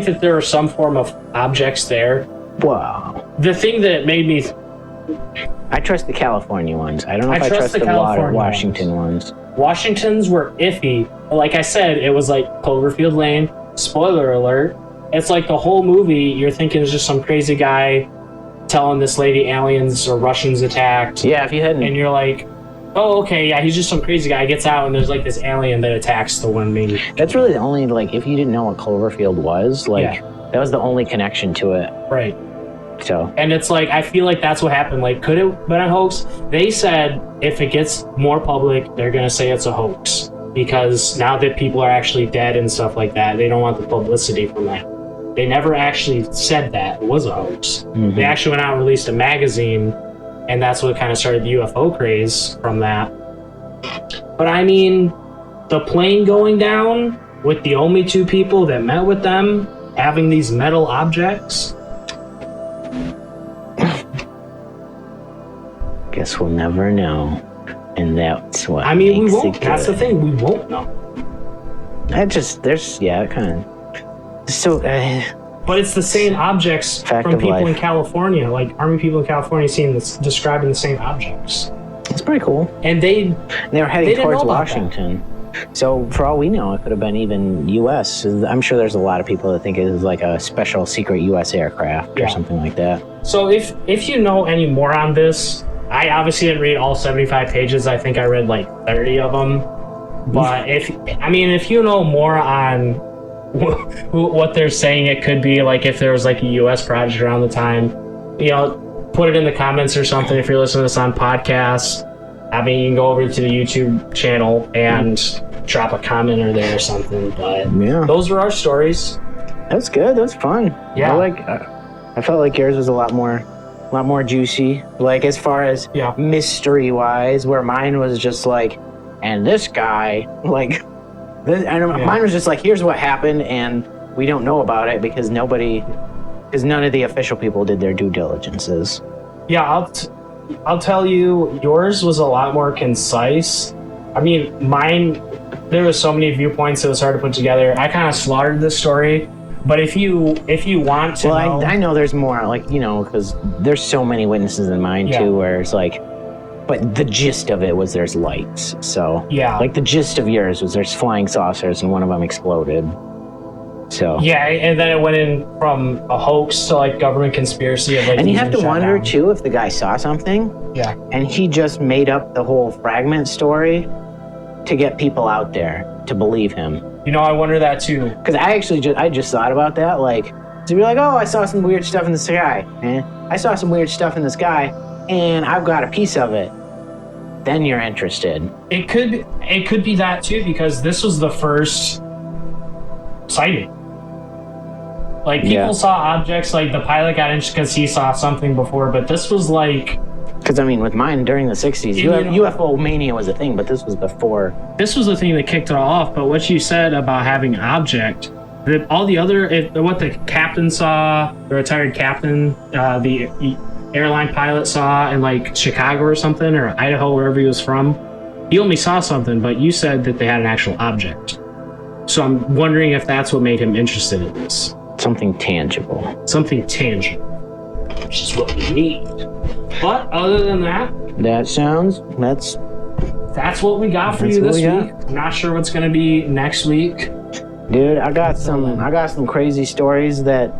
A: that there are some form of objects there.
B: Wow.
A: The thing that made me...
B: I trust the California ones. I don't know if I trust the Washington ones.
A: Washington's were iffy. Like I said, it was like Cloverfield Lane. Spoiler alert. It's like the whole movie, you're thinking it's just some crazy guy telling this lady aliens or Russians attacked.
B: Yeah, if you hadn't...
A: And you're like, oh, okay, yeah, he's just some crazy guy. Gets out and there's like this alien that attacks the one main...
B: That's really the only, like, if you didn't know what Cloverfield was, like, that was the only connection to it.
A: Right.
B: So.
A: And it's like, I feel like that's what happened. Like, could it have been a hoax? They said if it gets more public, they're going to say it's a hoax. Because now that people are actually dead and stuff like that, they don't want the publicity from that. They never actually said that it was a hoax. Mm-hmm. They actually went out and released a magazine, and that's what kind of started the UFO craze from that. But I mean, the plane going down with the only two people that met with them having these metal objects?
B: Guess we'll never know. And that's what
A: I mean, we
B: makes
A: won't.
B: it
A: That's the
B: good.
A: thing. We won't know.
B: Kind of. So,
A: But it's the same objects
B: Fact
A: from
B: of
A: people in
B: life.
A: California. Like Army people in California seeing this, describing the same objects,
B: it's pretty cool.
A: and
B: They were heading
A: didn't
B: towards
A: know about
B: Washington. So, for all we know, it could have been even U.S. I'm sure there's a lot of people that think it was like a special secret U.S. aircraft or something like that.
A: So if you know any more on this, I obviously didn't read all 75 pages. I think I read like 30 of them. But if you know more on what they're saying it could be, like if there was like a U.S. project around the time, put it in the comments or something. If you're listening to this on podcasts, I mean, you can go over to the YouTube channel and drop a comment or there or something. But those were our stories.
B: That's good. That's fun.
A: Yeah.
B: I felt like yours was a lot more juicy. Like as far as mystery wise, where mine was just like, and this guy, like, mine was just like, here's what happened, and we don't know about it because none of the official people did their due diligences.
A: Yeah, I'll tell you, yours was a lot more concise. I mean, mine, there was so many viewpoints it was hard to put together. I kind of slaughtered this story, but if you want to know...
B: I know there's more, like, because there's so many witnesses in mine, too, where it's like... But the gist of it was there's lights, so...
A: Yeah.
B: Like, the gist of yours was there's flying saucers and one of them exploded. So...
A: Yeah, and then it went in from a hoax to, like, government conspiracy of, like...
B: And you have to wonder, too, if the guy saw something.
A: Yeah.
B: And he just made up the whole fragment story to get people out there to believe him.
A: I wonder that, too.
B: Because I just thought about that, like... To be like, oh, I saw some weird stuff in the sky. I saw some weird stuff in the sky, and I've got a piece of it. Then you're interested.
A: It could be that, too, because this was the first sighting. Like, people saw objects, like, the pilot got interested because he saw something before, but this was, like...
B: Because, I mean, with mine, during the 60s, UFO mania was a thing, but this was before.
A: This was the thing that kicked it all off, but what you said about having an object, all the other... what the captain saw, the retired captain, the airline pilot saw in, like, Chicago or something, or Idaho, wherever he was from, he only saw something, but you said that they had an actual object. So I'm wondering if that's what made him interested in this.
B: Something tangible.
A: Something tangible, which is what we need. But other than that, that's what we got for you this week. I'm not sure what's going to be next week.
B: Dude, I got some crazy stories that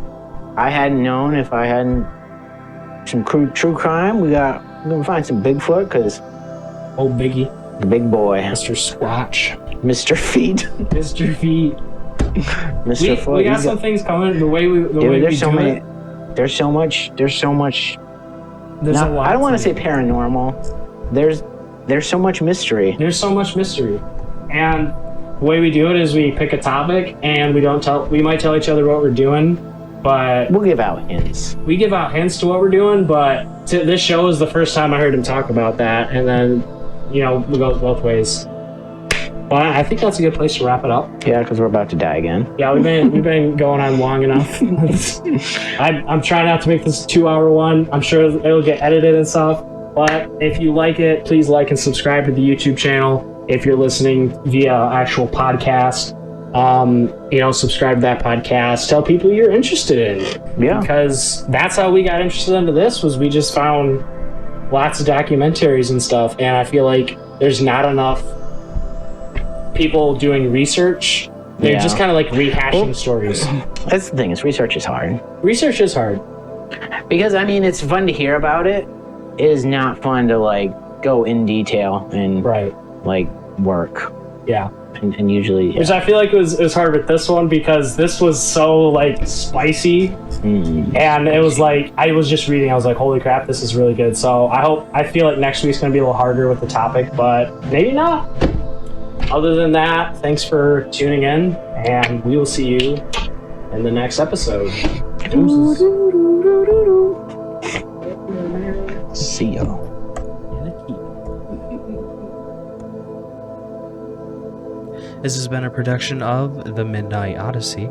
B: I hadn't known if I hadn't. Some true crime. We're gonna find some Bigfoot because
A: old Biggie,
B: the big boy,
A: Mr. Squatch,
B: Mr. Feet,
A: Mr. Feet.
B: Mr. Foot.
A: We got some things coming. There's so much. Now, I don't want to say paranormal. There's so much mystery. There's so much mystery, and the way we do it is we pick a topic and we might tell each other what we're doing, but
B: we'll give out hints.
A: We give out hints to what we're doing, but this show is the first time I heard him talk about that, and then it goes both ways. But I think that's a good place to wrap it up.
B: Yeah, because we're about to die again.
A: Yeah, we've been going on long enough. I'm trying not to make this a 2-hour one. I'm sure it'll get edited and stuff. But if you like it, please like and subscribe to the YouTube channel. If you're listening via actual podcast, subscribe to that podcast. Tell people you're interested in it.
B: Yeah.
A: Because that's how we got interested into this, was we just found lots of documentaries and stuff. And I feel like there's not enough people doing research. They're just kind of like rehashing stories.
B: That's the thing, is research is hard.
A: Research is hard.
B: Because, I mean, it's fun to hear about it. It is not fun to, like, go in detail and, like, work.
A: Yeah.
B: And usually... Yeah.
A: Which I feel like it was hard with this one because this was so, like, spicy. And it was like, I was just reading, I was like, holy crap, this is really good. So I feel like next week's going to be a little harder with the topic, but maybe not. Other than that, thanks for tuning in, and we will see you in the next episode.
B: See ya.
D: This has been a production of The Midnight Odyssey.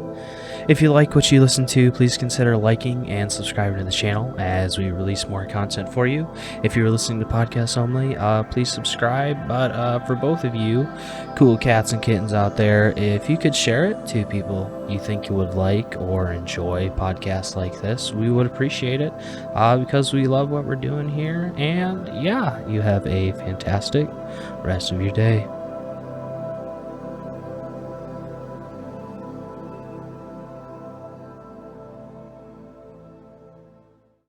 D: If you like what you listen to, please consider liking and subscribing to the channel as we release more content for you. If you're listening to podcasts only, please subscribe. But for both of you cool cats and kittens out there, if you could share it to people you think you would like or enjoy podcasts like this, we would appreciate it because we love what we're doing here. And yeah, you have a fantastic rest of your day.